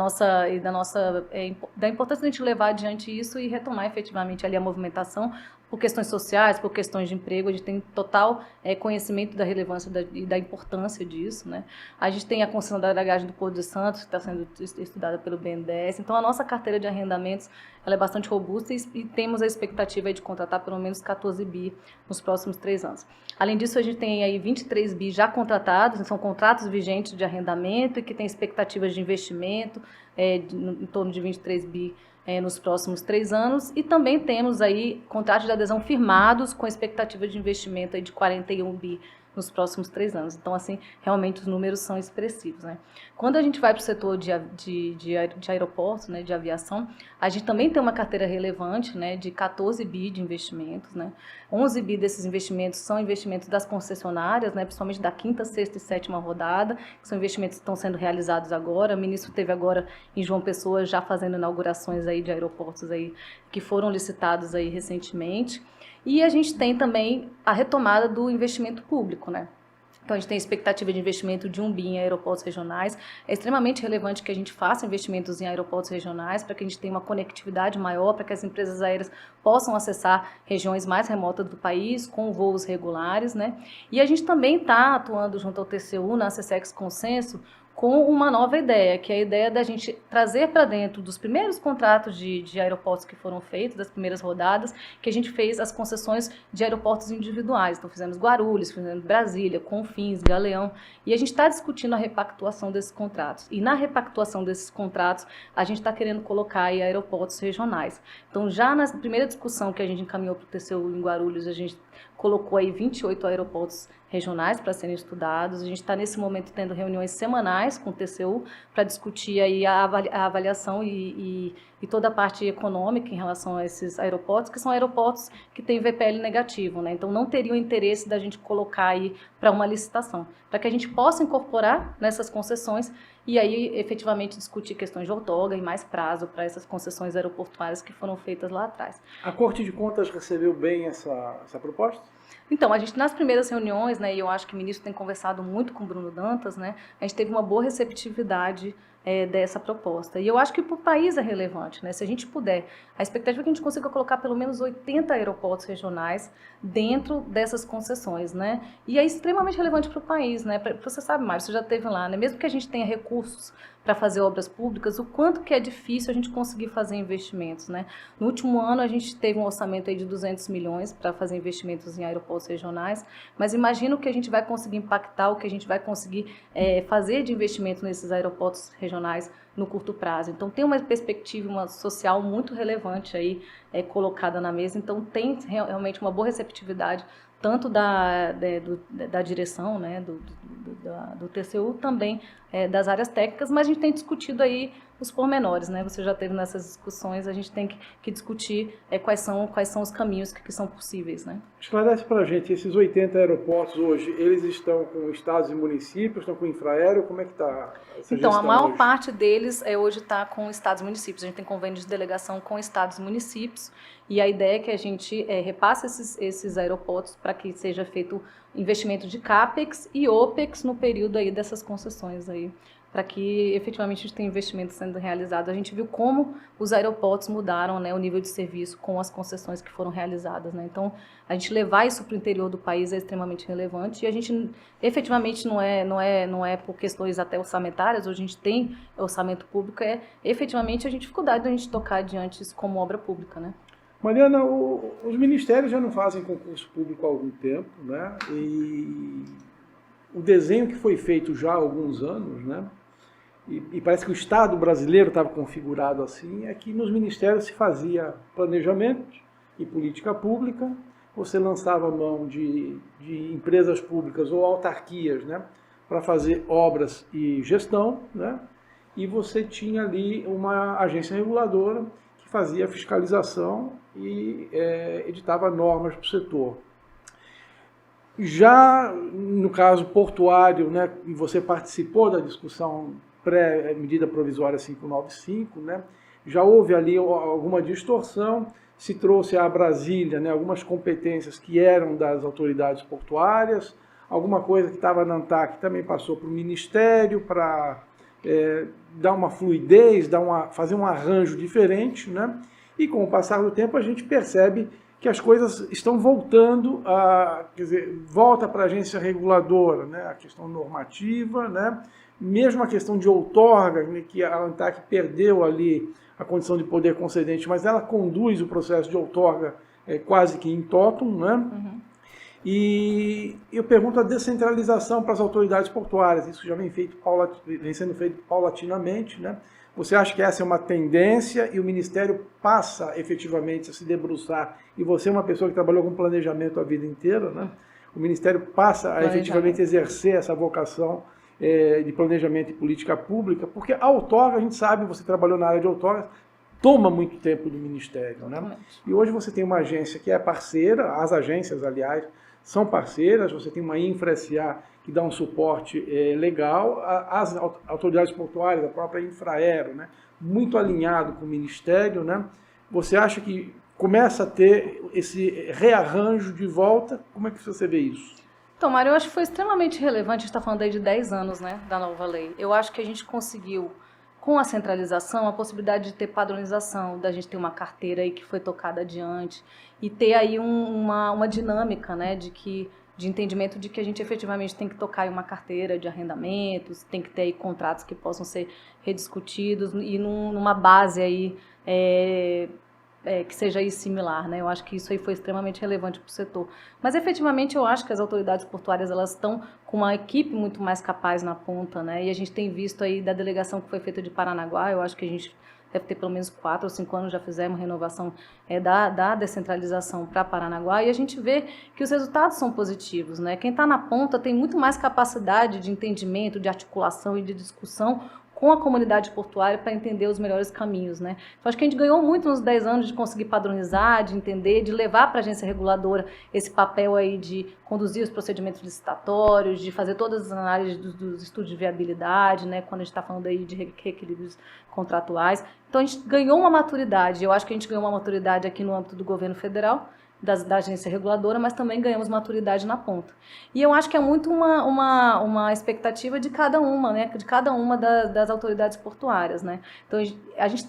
importância de a gente levar adiante isso e retomar efetivamente ali a movimentação por questões sociais, por questões de emprego. A gente tem total conhecimento da relevância e da importância disso, né? A gente tem a concessão da dragagem do Porto de Santos, que está sendo estudada pelo BNDES. Então, a nossa carteira de arrendamentos ela é bastante robusta e temos a expectativa de contratar pelo menos 14 bi nos próximos 3 anos. Além disso, a gente tem aí 23 bi já contratados, são contratos vigentes de arrendamento e que tem expectativas de investimento em torno de 23 bi nos próximos 3 anos, e também temos aí contratos de adesão firmados com expectativa de investimento aí de 41 bi nos próximos 3 anos. Então, assim, realmente os números são expressivos, né? Quando a gente vai para o setor de aeroportos, né, de aviação, a gente também tem uma carteira relevante, né, de 14 bi de investimentos, né? 11 bi desses investimentos são investimentos das concessionárias, né, principalmente da 5ª, 6ª e 7ª rodada, que são investimentos que estão sendo realizados agora. O ministro esteve agora em João Pessoa já fazendo inaugurações aí de aeroportos aí que foram licitados aí recentemente. E a gente tem também a retomada do investimento público, né? Então, a gente tem expectativa de investimento de 1 bi em aeroportos regionais. É extremamente relevante que a gente faça investimentos em aeroportos regionais para que a gente tenha uma conectividade maior, para que as empresas aéreas possam acessar regiões mais remotas do país com voos regulares, né? E a gente também está atuando junto ao TCU, na CSEX Consenso, com uma nova ideia, que é a ideia da gente trazer para dentro dos primeiros contratos de aeroportos que foram feitos, das primeiras rodadas, que a gente fez as concessões de aeroportos individuais. Então, fizemos Guarulhos, fizemos Brasília, Confins, Galeão, e a gente está discutindo a repactuação desses contratos. E na repactuação desses contratos, a gente está querendo colocar aí aeroportos regionais. Então, já na primeira discussão que a gente encaminhou para o TCU em Guarulhos, a gente colocou aí 28 aeroportos regionais para serem estudados. A gente está nesse momento tendo reuniões semanais com o TCU para discutir aí a avaliação e toda a parte econômica em relação a esses aeroportos, que são aeroportos que têm VPL negativo, né? Então não teria o interesse da gente colocar aí para uma licitação, para que a gente possa incorporar nessas concessões e aí efetivamente discutir questões de outorga e mais prazo para essas concessões aeroportuárias que foram feitas lá atrás. A Corte de Contas recebeu bem essa proposta? Então, a gente nas primeiras reuniões, né, e eu acho que o ministro tem conversado muito com o Bruno Dantas, né, a gente teve uma boa receptividade dessa proposta. E eu acho que para o país é relevante, né? Se a gente puder, a expectativa é que a gente consiga colocar pelo menos 80 aeroportos regionais dentro dessas concessões, né? E é extremamente relevante para o país, né? Você sabe, Mário, você já esteve lá, né? Mesmo que a gente tenha recursos para fazer obras públicas, o quanto que é difícil a gente conseguir fazer investimentos, né? No último ano a gente teve um orçamento aí de 200 milhões para fazer investimentos em aeroportos regionais, mas imagina o que a gente vai conseguir impactar, o que a gente vai conseguir fazer de investimento nesses aeroportos regionais no curto prazo. Então tem uma perspectiva social muito relevante aí colocada na mesa, então tem realmente uma boa receptividade tanto da direção, né, do TCU, também das áreas técnicas, mas a gente tem discutido aí os pormenores, né? Você já teve nessas discussões, a gente tem que discutir quais são os caminhos que são possíveis, né? Esclarece para a gente, esses 80 aeroportos hoje, eles estão com estados e municípios, estão com infraero, como é que está essa Então, gestão a maior hoje? parte deles hoje está com estados e municípios. A gente tem convênio de delegação com estados e municípios, e a ideia é que a gente repasse esses aeroportos para que seja feito investimento de CAPEX e OPEX no período aí dessas concessões aí, para que efetivamente a gente tenha investimento sendo realizado. A gente viu como os aeroportos mudaram, né, o nível de serviço com as concessões que foram realizadas, né? Então, a gente levar isso para o interior do país é extremamente relevante e a gente efetivamente não é por questões até orçamentárias, hoje a gente tem orçamento público, efetivamente a gente dificuldade de a gente tocar adiante isso como obra pública, né? Mariana, os ministérios já não fazem concurso público há algum tempo, né? E o desenho que foi feito já há alguns anos, né? E parece que o Estado brasileiro estava configurado assim, é que nos ministérios se fazia planejamento e política pública, você lançava a mão de empresas públicas ou autarquias, né, para fazer obras e gestão, né, e você tinha ali uma agência reguladora que fazia a fiscalização e editava normas para o setor. Já no caso portuário, né, e você participou da discussão pré-medida provisória 595, né, já houve ali alguma distorção, se trouxe a Brasília, né, algumas competências que eram das autoridades portuárias, alguma coisa que estava na ANTAC também passou para o Ministério para dar uma fluidez, fazer um arranjo diferente, né, e com o passar do tempo a gente percebe que as coisas estão voltando quer dizer, volta para a agência reguladora, né, a questão normativa, né, mesmo a questão de outorga, né, que a ANTAC perdeu ali a condição de poder concedente, mas ela conduz o processo de outorga quase que in totum, né? Uhum. E eu pergunto a descentralização para as autoridades portuárias, isso já vem sendo feito paulatinamente, né? Você acha que essa é uma tendência e o Ministério passa efetivamente a se debruçar, e você é uma pessoa que trabalhou com planejamento a vida inteira, né? O Ministério passa a efetivamente exercer essa vocação de planejamento e política pública, porque a outorga, a gente sabe, você trabalhou na área de outorga, toma muito tempo do Ministério, né? E hoje você tem uma agência que é parceira, as agências, aliás, são parceiras, você tem uma Infra-SA que dá um suporte legal, as autoridades portuárias, a própria Infraero, né? Muito alinhado com o Ministério, né? Você acha que começa a ter esse rearranjo de volta? Como é que você vê isso? Então, Mário, eu acho que foi extremamente relevante, a gente está falando aí de 10 anos, né, da nova lei. Eu acho que a gente conseguiu, com a centralização, a possibilidade de ter padronização, da gente ter uma carteira aí que foi tocada adiante, e ter aí uma dinâmica, né, de entendimento de que a gente efetivamente tem que tocar aí uma carteira de arrendamentos, tem que ter aí contratos que possam ser rediscutidos e numa base aí que seja aí similar, né? Eu acho que isso aí foi extremamente relevante para o setor. Mas, efetivamente, eu acho que as autoridades portuárias, elas estão com uma equipe muito mais capaz na ponta, né? E a gente tem visto aí da delegação que foi feita de Paranaguá, eu acho que a gente deve ter pelo menos 4 ou 5 anos já fizemos renovação da descentralização para Paranaguá, e a gente vê que os resultados são positivos, né? Quem está na ponta tem muito mais capacidade de entendimento, de articulação e de discussão com a comunidade portuária para entender os melhores caminhos, né? Então, acho que a gente ganhou muito nos 10 anos de conseguir padronizar, de entender, de levar para a agência reguladora esse papel aí de conduzir os procedimentos licitatórios, de fazer todas as análises dos estudos de viabilidade, né? Quando a gente está falando aí de reequilíbrios contratuais. Então, a gente ganhou uma maturidade. Eu acho que a gente ganhou uma maturidade aqui no âmbito do governo federal, da agência reguladora, mas também ganhamos maturidade na ponta. E eu acho que é muito uma expectativa de cada uma, né? De cada uma das autoridades portuárias, né? Então, a gente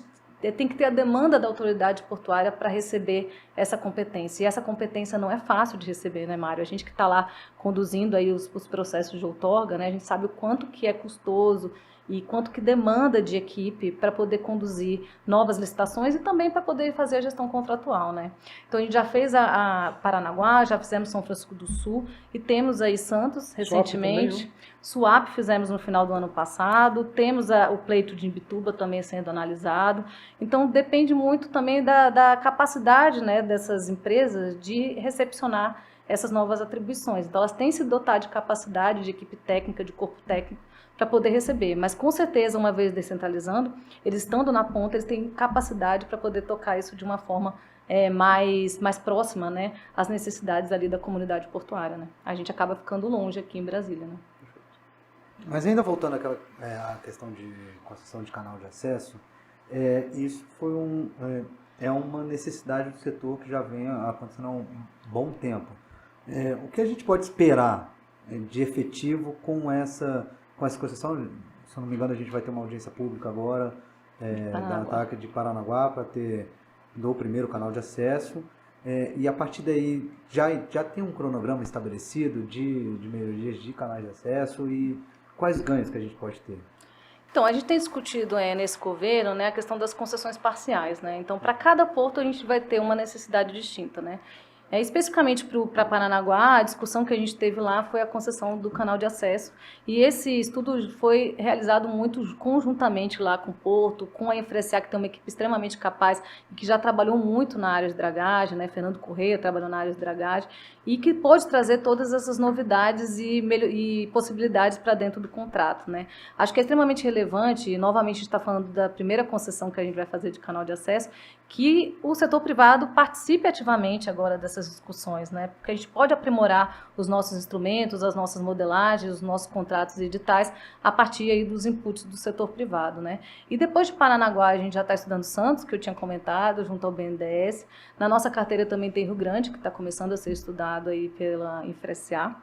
tem que ter a demanda da autoridade portuária para receber essa competência. E essa competência não é fácil de receber, né, Mário? A gente que está lá conduzindo aí os processos de outorga, né, a gente sabe o quanto que é custoso e quanto que demanda de equipe para poder conduzir novas licitações e também para poder fazer a gestão contratual, né? Então, a gente já fez a Paranaguá, já fizemos São Francisco do Sul e temos aí Santos, recentemente. Suape fizemos no final do ano passado, temos o pleito de Imbituba também sendo analisado. Então, depende muito também da capacidade, né, dessas empresas de recepcionar essas novas atribuições. Então, elas têm se dotar de capacidade, de equipe técnica, de corpo técnico, para poder receber. Mas, com certeza, uma vez descentralizando, eles estando na ponta, eles têm capacidade para poder tocar isso de uma forma mais próxima, né, às necessidades ali da comunidade portuária, né? A gente acaba ficando longe aqui em Brasília, né? Mas ainda voltando à questão de concessão de canal de acesso, isso foi uma necessidade do setor que já vem acontecendo há um bom tempo. O que a gente pode esperar de efetivo com essa concessão? Se eu não me engano, a gente vai ter uma audiência pública agora da ANTAC de Paranaguá para ter do primeiro canal de acesso. E a partir daí já tem um cronograma estabelecido de melhorias de canais de acesso e quais ganhos que a gente pode ter? Então, a gente tem discutido nesse governo, né, a questão das concessões parciais, né? Então, para cada porto a gente vai ter uma necessidade distinta, né? Especificamente para Paranaguá, a discussão que a gente teve lá foi a concessão do canal de acesso. E esse estudo foi realizado muito conjuntamente lá com o Porto, com a Infresa, que tem uma equipe extremamente capaz e que já trabalhou muito na área de dragagem, né? Fernando Correia trabalhou na área de dragagem, e que pode trazer todas essas novidades e possibilidades para dentro do contrato, né? Acho que é extremamente relevante, e novamente a gente está falando da primeira concessão que a gente vai fazer de canal de acesso, que o setor privado participe ativamente agora dessas discussões, né? Porque a gente pode aprimorar os nossos instrumentos, as nossas modelagens, os nossos contratos e editais a partir aí dos inputs do setor privado, né? E depois de Paranaguá, a gente já está estudando Santos, que eu tinha comentado, junto ao BNDES. Na nossa carteira também tem Rio Grande, que está começando a ser estudado aí pela Infresa.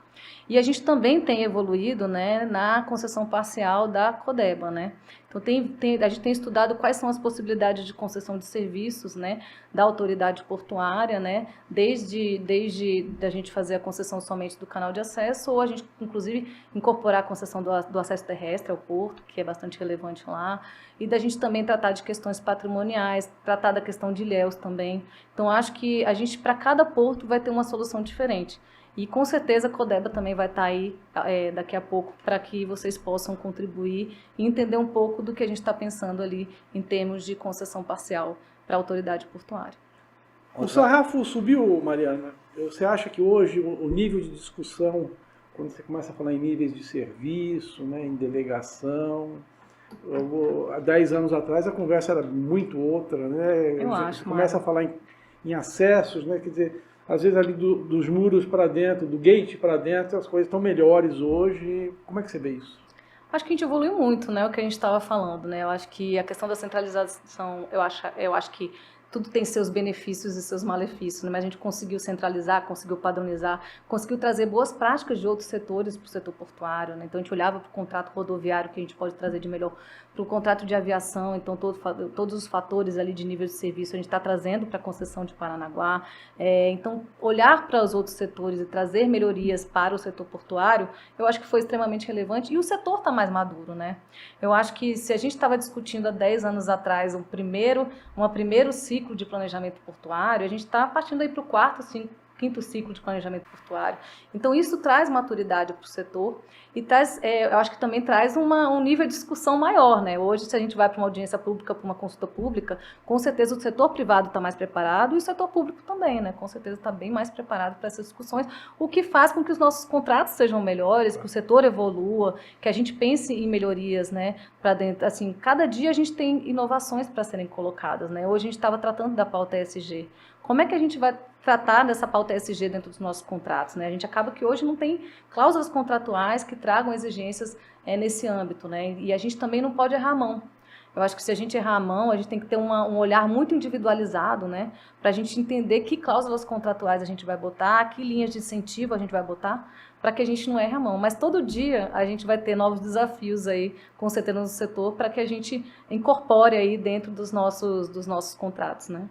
E a gente também tem evoluído, né, na concessão parcial da Codeba, né? Então, a gente tem estudado quais são as possibilidades de concessão de serviços, né, da autoridade portuária, né, desde a gente fazer a concessão somente do canal de acesso, ou a gente, inclusive, incorporar a concessão do acesso terrestre ao porto, que é bastante relevante lá, e da gente também tratar de questões patrimoniais, tratar da questão de ilhéus também. Então, acho que a gente, para cada porto, vai ter uma solução diferente. E com certeza a Codeba também vai estar aí daqui a pouco para que vocês possam contribuir e entender um pouco do que a gente está pensando ali em termos de concessão parcial para a autoridade portuária. O sarrafo subiu, Mariana? Você acha que hoje o nível de discussão, quando você começa a falar em níveis de serviço, né, em delegação, há 10 anos atrás a conversa era muito outra, né? Eu acho. Você começa a falar em acessos, né? Quer dizer, às vezes ali dos muros para dentro, do gate para dentro, as coisas estão melhores hoje. Como é que você vê isso? Acho que a gente evoluiu muito, né, o que a gente estava falando, né? Eu acho que a questão da centralização, eu acho que tudo tem seus benefícios e seus malefícios, né? Mas a gente conseguiu centralizar, conseguiu padronizar, conseguiu trazer boas práticas de outros setores para o setor portuário, né? Então a gente olhava para o contrato rodoviário, que a gente pode trazer de melhor, para o contrato de aviação, então todos os fatores ali de nível de serviço a gente está trazendo para a concessão de Paranaguá. Então olhar para os outros setores e trazer melhorias para o setor portuário, eu acho que foi extremamente relevante, e o setor está mais maduro, né? Eu acho que se a gente estava discutindo há 10 anos atrás um primeiro ciclo de planejamento portuário, a gente está partindo aí para o quinto ciclo de planejamento portuário. Então, isso traz maturidade para o setor e traz, eu acho que também traz um nível de discussão maior, né? Hoje, se a gente vai para uma audiência pública, para uma consulta pública, com certeza o setor privado está mais preparado e o setor público também, né? Com certeza está bem mais preparado para essas discussões, o que faz com que os nossos contratos sejam melhores, que o setor evolua, que a gente pense em melhorias, né? Para dentro, assim, cada dia a gente tem inovações para serem colocadas, né? Hoje a gente estava tratando da pauta ESG. Como é que a gente vai tratar dessa pauta ESG dentro dos nossos contratos, né? A gente acaba que hoje não tem cláusulas contratuais que tragam exigências nesse âmbito, né? E a gente também não pode errar a mão. Eu acho que se a gente errar a mão, a gente tem que ter um olhar muito individualizado, né? Para a gente entender que cláusulas contratuais a gente vai botar, que linhas de incentivo a gente vai botar, para que a gente não erre a mão. Mas todo dia a gente vai ter novos desafios aí, com certeza, no setor, para que a gente incorpore aí dentro dos nossos contratos, né?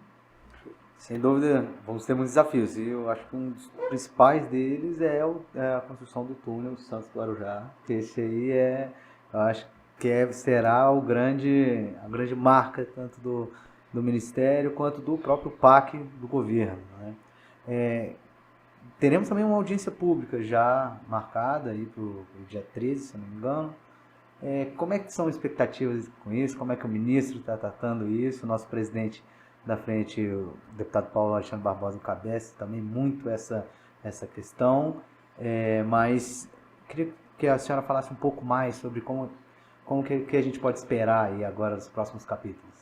Sem dúvida, vamos ter muitos desafios. E eu acho que um dos principais deles é a construção do túnel Santos-Guarujá. Que esse aí eu acho que será a grande marca tanto do Ministério quanto do próprio PAC do governo, né? Teremos também uma audiência pública já marcada aí para o dia 13, se não me engano. Como é que são as expectativas com isso? Como é que o ministro está tratando isso? O nosso presidente da frente, o deputado Paulo Alexandre Barbosa, encabeça também muito essa questão, mas queria que a senhora falasse um pouco mais sobre como que a gente pode esperar aí agora nos próximos capítulos.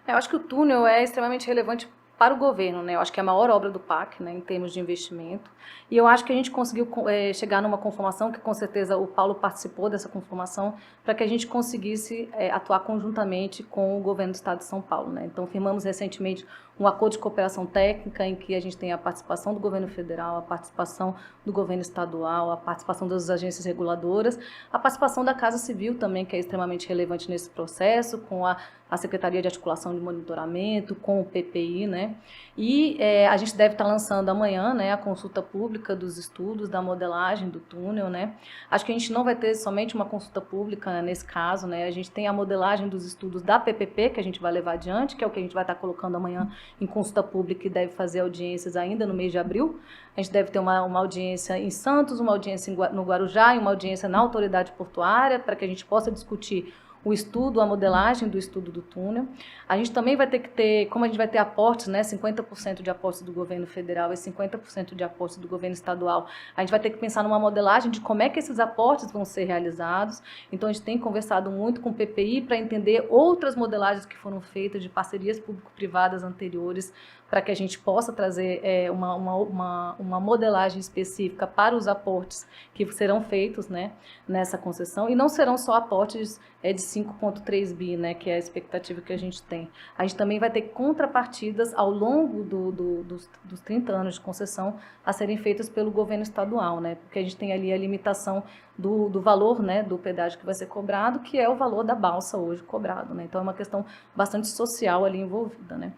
Eu acho que o túnel é extremamente relevante para o governo, né? Eu acho que é a maior obra do PAC, né, em termos de investimento. E eu acho que a gente conseguiu chegar numa conformação, que com certeza o Paulo participou dessa conformação, para que a gente conseguisse atuar conjuntamente com o governo do Estado de São Paulo, né? Então, firmamos recentemente um acordo de cooperação técnica em que a gente tem a participação do governo federal, a participação do governo estadual, a participação das agências reguladoras, a participação da Casa Civil também, que é extremamente relevante nesse processo, com a Secretaria de Articulação de Monitoramento, com o PPI, né? E a gente deve estar lançando amanhã, né, a consulta pública dos estudos da modelagem do túnel, né? Acho que a gente não vai ter somente uma consulta pública, né, nesse caso, né? A gente tem a modelagem dos estudos da PPP, que a gente vai levar adiante, que é o que a gente vai estar colocando amanhã em consulta pública e deve fazer audiências ainda no mês de abril. A gente deve ter uma audiência em Santos, uma audiência no Guarujá e uma audiência na autoridade portuária, para que a gente possa discutir o estudo, a modelagem do estudo do túnel. A gente também vai ter que ter, como a gente vai ter aportes, né, 50% de aportes do governo federal e 50% de aportes do governo estadual, a gente vai ter que pensar numa modelagem de como é que esses aportes vão ser realizados. Então, a gente tem conversado muito com o PPI para entender outras modelagens que foram feitas de parcerias público-privadas anteriores, para que a gente possa trazer uma modelagem específica para os aportes que serão feitos, né, nessa concessão, e não serão só aportes de 5,3 bi, né, que é a expectativa que a gente tem. A gente também vai ter contrapartidas ao longo dos 30 anos de concessão a serem feitas pelo governo estadual, né, porque a gente tem ali a limitação do valor, né, do pedágio que vai ser cobrado, que é o valor da balsa hoje cobrado, né? Então é uma questão bastante social ali envolvida, né?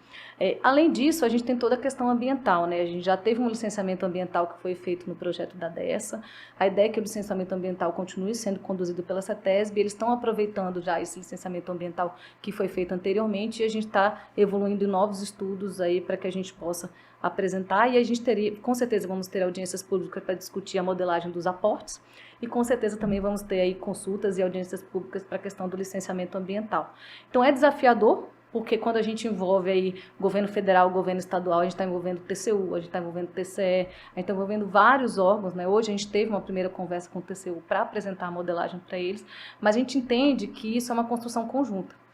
Além disso, a gente tem toda a questão ambiental, né? A gente já teve um licenciamento ambiental que foi feito no projeto da DESA. A ideia é que o licenciamento ambiental continue sendo conduzido pela CETESB. Eles estão aproveitando já esse licenciamento ambiental que foi feito anteriormente e a gente está evoluindo em novos estudos aí para que a gente possa apresentar, e a gente teria, com certeza vamos ter audiências públicas para discutir a modelagem dos aportes, e com certeza também vamos ter aí consultas e audiências públicas para a questão do licenciamento ambiental. Então é desafiador, porque quando a gente envolve aí governo federal, governo estadual, a gente está envolvendo o TCU, a gente está envolvendo o TCE, a gente está envolvendo vários órgãos, né? Hoje a gente teve uma primeira conversa com o TCU para apresentar a modelagem para eles, mas a gente entende que isso é uma construção conjunta.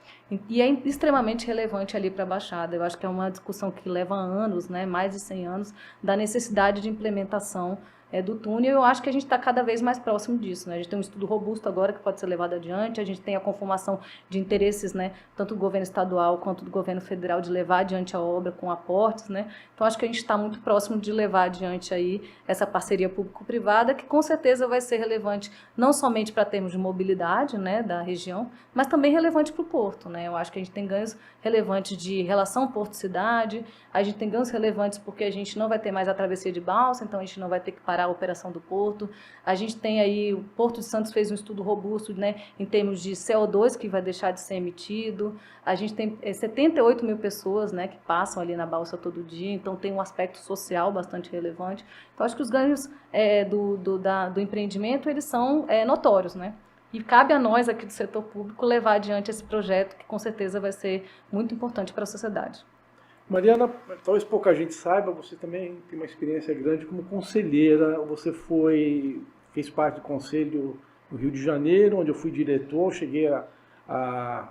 E é extremamente relevante ali para a Baixada. Eu acho que é uma discussão que leva anos, né, mais de 100 anos, da necessidade de implementação do túnel. Eu acho que a gente está cada vez mais próximo disso, né? A gente tem um estudo robusto agora que pode ser levado adiante, a gente tem a conformação de interesses, né, tanto do governo estadual quanto do governo federal de levar adiante a obra com aportes, né? Então acho que a gente está muito próximo de levar adiante aí essa parceria público-privada, que com certeza vai ser relevante não somente para termos de mobilidade, né, da região, mas também relevante para o porto, né? Eu acho que a gente tem ganhos relevantes de relação porto-cidade, a gente tem ganhos relevantes porque a gente não vai ter mais a travessia de balsa, então a gente não vai ter que parar a operação do porto. A gente tem aí, o Porto de Santos fez um estudo robusto, né, em termos de CO2 que vai deixar de ser emitido. A gente tem 78 mil pessoas, né, que passam ali na balsa todo dia, então tem um aspecto social bastante relevante. Então acho que os ganhos do empreendimento, eles são notórios, né? E cabe a nós aqui do setor público levar adiante esse projeto, que com certeza vai ser muito importante para a sociedade. Mariana, talvez pouca gente saiba, você também tem uma experiência grande como conselheira. Você fez parte do conselho no Rio de Janeiro, onde eu fui diretor, cheguei a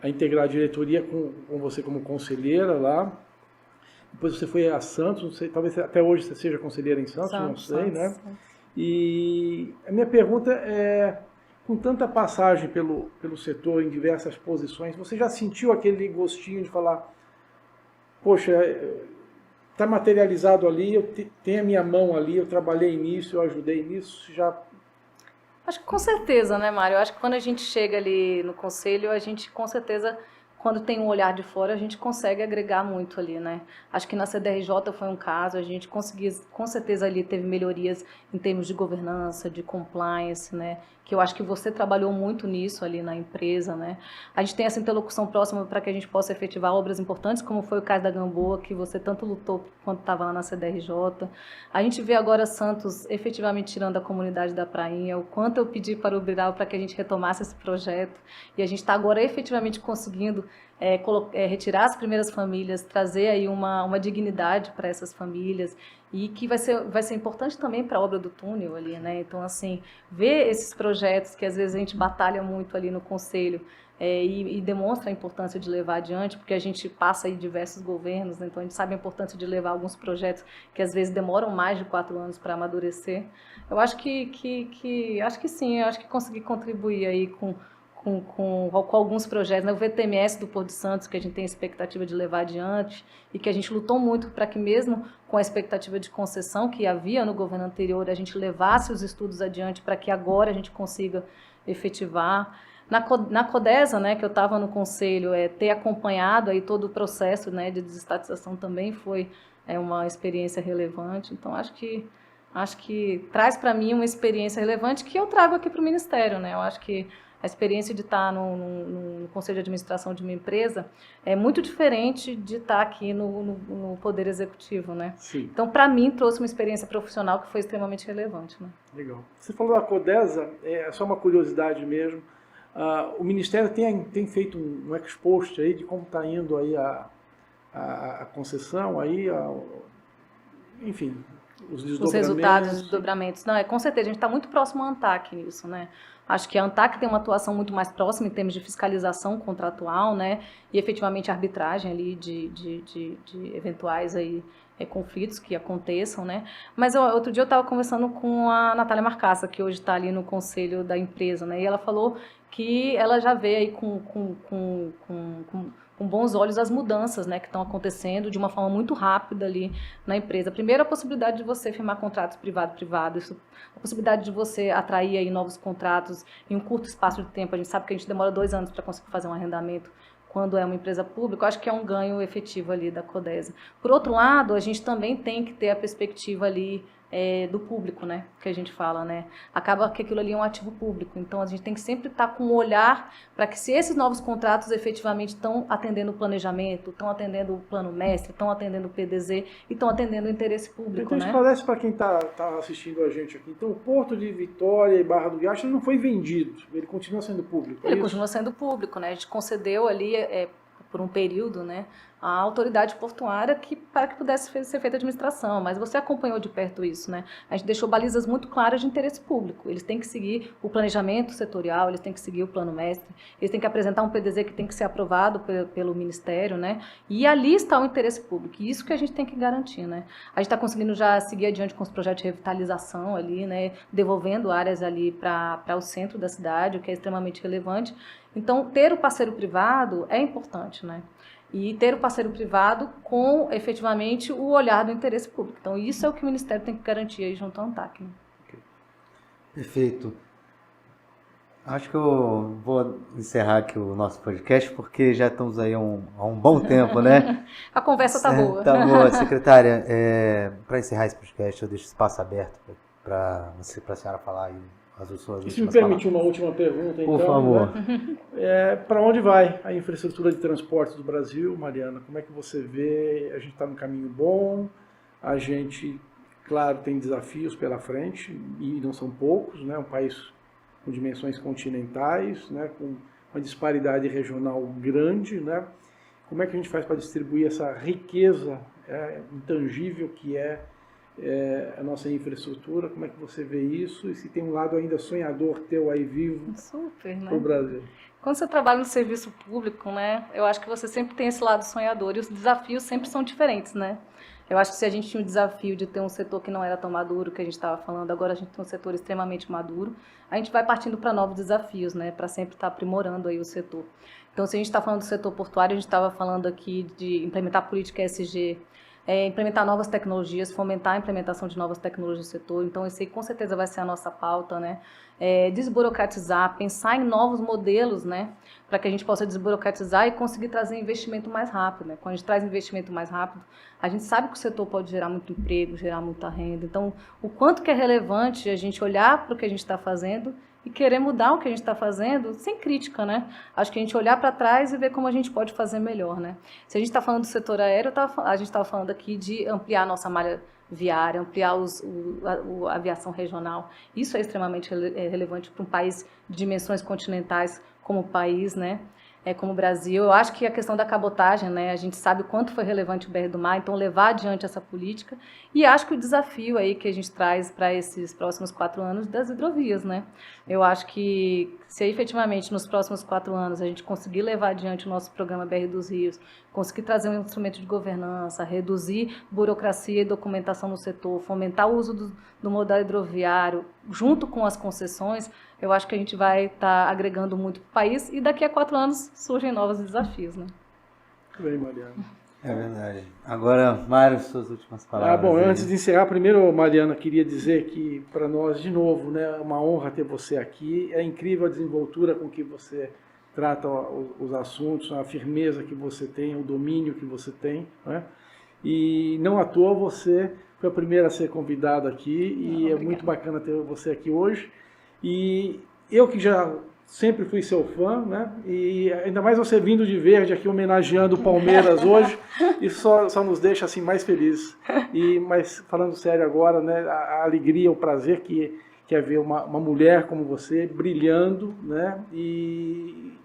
integrar a diretoria com você como conselheira lá. Depois você foi a Santos, não sei, talvez até hoje você seja conselheira em Santos, não sei, né? E a minha pergunta é, com tanta passagem pelo setor em diversas posições, você já sentiu aquele gostinho de falar, poxa, está materializado ali, tem a minha mão ali, eu trabalhei nisso, eu ajudei nisso, já... Acho que com certeza, né, Mário? Eu acho que quando a gente chega ali no conselho, a gente com certeza, quando tem um olhar de fora, a gente consegue agregar muito ali, né? Acho que na CDRJ foi um caso, a gente conseguiu, com certeza ali teve melhorias em termos de governança, de compliance, né? Que eu acho que você trabalhou muito nisso ali na empresa, né? A gente tem essa interlocução próxima para que a gente possa efetivar obras importantes, como foi o caso da Gamboa, que você tanto lutou quando estava lá na CDRJ. A gente vê agora Santos efetivamente tirando a comunidade da Prainha, o quanto eu pedi para o Biral para que a gente retomasse esse projeto, e a gente está agora efetivamente conseguindo retirar as primeiras famílias, trazer aí uma dignidade para essas famílias, e que vai ser importante também para a obra do túnel ali, né? Então, assim, ver esses projetos que às vezes a gente batalha muito ali no Conselho e demonstra a importância de levar adiante, porque a gente passa aí diversos governos, né? Então a gente sabe a importância de levar alguns projetos que às vezes demoram mais de 4 anos para amadurecer. Eu acho acho que sim, eu acho que consegui contribuir aí com alguns projetos, né? O VTMS do Porto de Santos, que a gente tem a expectativa de levar adiante, e que a gente lutou muito para que mesmo com a expectativa de concessão que havia no governo anterior, a gente levasse os estudos adiante para que agora a gente consiga efetivar. Na Codesa, né, que eu estava no conselho, ter acompanhado aí todo o processo, né, de desestatização também foi uma experiência relevante. Então, acho que traz para mim uma experiência relevante que eu trago aqui para o Ministério, né? Eu acho que a experiência de estar no conselho de administração de uma empresa é muito diferente de estar aqui no Poder Executivo, né? Sim. Então, para mim, trouxe uma experiência profissional que foi extremamente relevante, né? Legal. Você falou da Codesa, é só uma curiosidade mesmo. O Ministério tem feito um expost aí de como está indo aí a concessão, aí, enfim, os desdobramentos. Os resultados, os desdobramentos. Não, com certeza, a gente está muito próximo à ANTAC nisso, né? Acho que a ANTAC tem uma atuação muito mais próxima em termos de fiscalização contratual, né? E efetivamente arbitragem ali de eventuais aí, conflitos que aconteçam, né? Mas outro dia eu estava conversando com a Natália Marcassa, que hoje está ali no conselho da empresa, né? E ela falou que ela já vê aí com bons olhos as mudanças, né, que estão acontecendo de uma forma muito rápida ali na empresa. Primeiro, a possibilidade de você firmar contratos privado-privado, a possibilidade de você atrair aí novos contratos em um curto espaço de tempo. A gente sabe que a gente demora 2 anos para conseguir fazer um arrendamento quando é uma empresa pública. Eu acho que é um ganho efetivo ali da Codesa. Por outro lado, a gente também tem que ter a perspectiva ali do público, né, que a gente fala, né, acaba que aquilo ali é um ativo público, então a gente tem que sempre estar com um olhar para que se esses novos contratos efetivamente estão atendendo o planejamento, estão atendendo o plano mestre, estão atendendo o PDZ e estão atendendo o interesse público, então, né. Então, esclarece para quem está assistindo a gente aqui, então o Porto de Vitória e Barra do Riacho não foi vendido, ele continua sendo público, Ele continua sendo público, né, a gente concedeu ali por um período, né, a autoridade portuária para que pudesse ser feita a administração, mas você acompanhou de perto isso, né? A gente deixou balizas muito claras de interesse público. Eles têm que seguir o planejamento setorial, eles têm que seguir o plano mestre, eles têm que apresentar um PDZ que tem que ser aprovado pelo Ministério, né? E ali está o interesse público, e isso que a gente tem que garantir, né? A gente está conseguindo já seguir adiante com os projetos de revitalização ali, né? Devolvendo áreas ali para o centro da cidade, o que é extremamente relevante. Então, ter o parceiro privado é importante, né? E ter o parceiro privado com, efetivamente, o olhar do interesse público. Então, isso é o que o Ministério tem que garantir aí junto à ANTAC. Né? Perfeito. Acho que eu vou encerrar aqui o nosso podcast, porque já estamos aí há um bom tempo, né? A conversa está boa. Está boa, secretária. Para encerrar esse podcast, eu deixo espaço aberto para a senhora falar aí. Se me permite uma última pergunta, então. Por favor. Né? Para onde vai a infraestrutura de transporte do Brasil, Mariana? Como é que você vê? A gente está no caminho bom, a gente, claro, tem desafios pela frente, e não são poucos, né? Um país com dimensões continentais, né? Com uma disparidade regional grande, né? Como é que a gente faz para distribuir essa riqueza intangível que é a nossa infraestrutura? Como é que você vê isso? E se tem um lado ainda sonhador teu aí vivo para o Brasil? Quando você trabalha no serviço público, né, eu acho que você sempre tem esse lado sonhador, e os desafios sempre são diferentes, né? Eu acho que se a gente tinha o desafio de ter um setor que não era tão maduro, que a gente estava falando, agora a gente tem um setor extremamente maduro, a gente vai partindo para novos desafios, né, para sempre estar aprimorando aí o setor. Então, se a gente está falando do setor portuário, a gente estava falando aqui de implementar política ESG, implementar novas tecnologias, fomentar a implementação de novas tecnologias no setor. Então, isso aí com certeza vai ser a nossa pauta, né? Desburocratizar, pensar em novos modelos, né? Para que a gente possa desburocratizar e conseguir trazer investimento mais rápido, né? Quando a gente traz investimento mais rápido, a gente sabe que o setor pode gerar muito emprego, gerar muita renda. Então, o quanto que é relevante a gente olhar para o que a gente está fazendo e querer mudar o que a gente está fazendo sem crítica, né? Acho que a gente olhar para trás e ver como a gente pode fazer melhor, né? Se a gente está falando do setor aéreo, a gente estava falando aqui de ampliar a nossa malha viária, ampliar a aviação regional. Isso é extremamente relevante para um país de dimensões continentais como o país, né? Como o Brasil. Eu acho que a questão da cabotagem, né? A gente sabe o quanto foi relevante o BR do Mar, então levar adiante essa política. E acho que o desafio aí que a gente traz para esses próximos 4 anos das hidrovias, né? Eu acho que se efetivamente nos próximos 4 anos a gente conseguir levar adiante o nosso programa BR dos Rios, conseguir trazer um instrumento de governança, reduzir burocracia e documentação no setor, fomentar o uso do modal hidroviário, junto com as concessões, eu acho que a gente vai estar agregando muito para o país e daqui a 4 anos surgem novos desafios, né? Muito bem, Mariana. É verdade. Agora, Mário, suas últimas palavras. Bom, antes de encerrar, primeiro, Mariana, queria dizer que para nós, de novo, né, é uma honra ter você aqui. É incrível a desenvoltura com que você trata os assuntos, a firmeza que você tem, o domínio que você tem, né? E não à toa você foi a primeira a ser convidada aqui e é muito bacana ter você aqui hoje. E eu que já sempre fui seu fã, né? E ainda mais você vindo de verde aqui homenageando o Palmeiras hoje, isso só nos deixa assim mais felizes. Mas falando sério agora, né? A alegria, o prazer que é ver uma mulher como você brilhando, né? E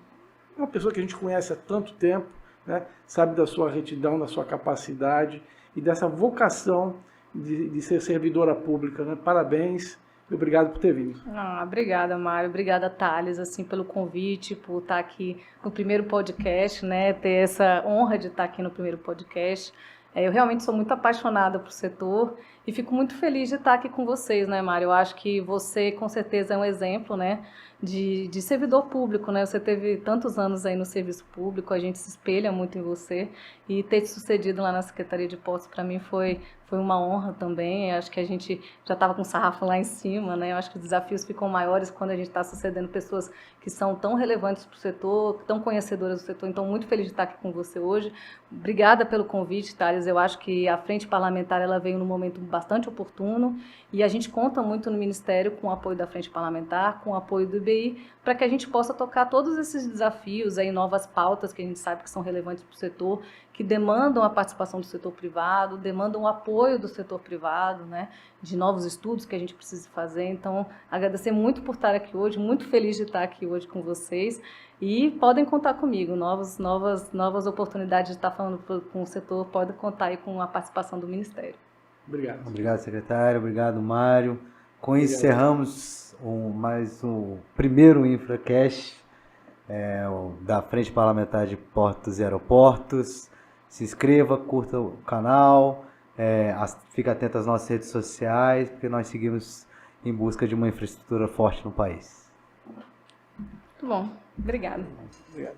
uma pessoa que a gente conhece há tanto tempo, né? Sabe da sua retidão, da sua capacidade e dessa vocação de ser servidora pública, né? Parabéns. Obrigado por ter vindo. Obrigada, Mário. Obrigada, Thales, assim, pelo convite, por estar aqui no primeiro podcast, né? Ter essa honra de estar aqui no primeiro podcast. Eu realmente sou muito apaixonada por setor e fico muito feliz de estar aqui com vocês, né, Mário? Eu acho que você, com certeza, é um exemplo, né, de servidor público, né? Você teve tantos anos aí no serviço público, a gente se espelha muito em você e ter te sucedido lá na Secretaria de Portos, para mim, foi uma honra também. Eu acho que a gente já estava com o sarrafo lá em cima, né? Eu acho que os desafios ficam maiores quando a gente está sucedendo pessoas que são tão relevantes para o setor, tão conhecedoras do setor. Então, muito feliz de estar aqui com você hoje. Obrigada pelo convite, Thales. Eu acho que a frente parlamentar ela veio num momento bastante oportuno e a gente conta muito no Ministério com o apoio da frente parlamentar, com o apoio do IBI, para que a gente possa tocar todos esses desafios, aí, novas pautas que a gente sabe que são relevantes para o setor, que demandam a participação do setor privado, demandam o apoio do setor privado, né, de novos estudos que a gente precisa fazer. Então, agradecer muito por estar aqui hoje, muito feliz de estar aqui hoje com vocês e podem contar comigo, novas oportunidades de estar falando com o setor, podem contar aí com a participação do Ministério. Obrigado. Obrigado, secretário. Obrigado, Mário. Com isso, encerramos mais um primeiro InfraCast da Frente Parlamentar de Portos e Aeroportos. Se inscreva, curta o canal, fique atento às nossas redes sociais, porque nós seguimos em busca de uma infraestrutura forte no país. Muito bom. Obrigada. Obrigado.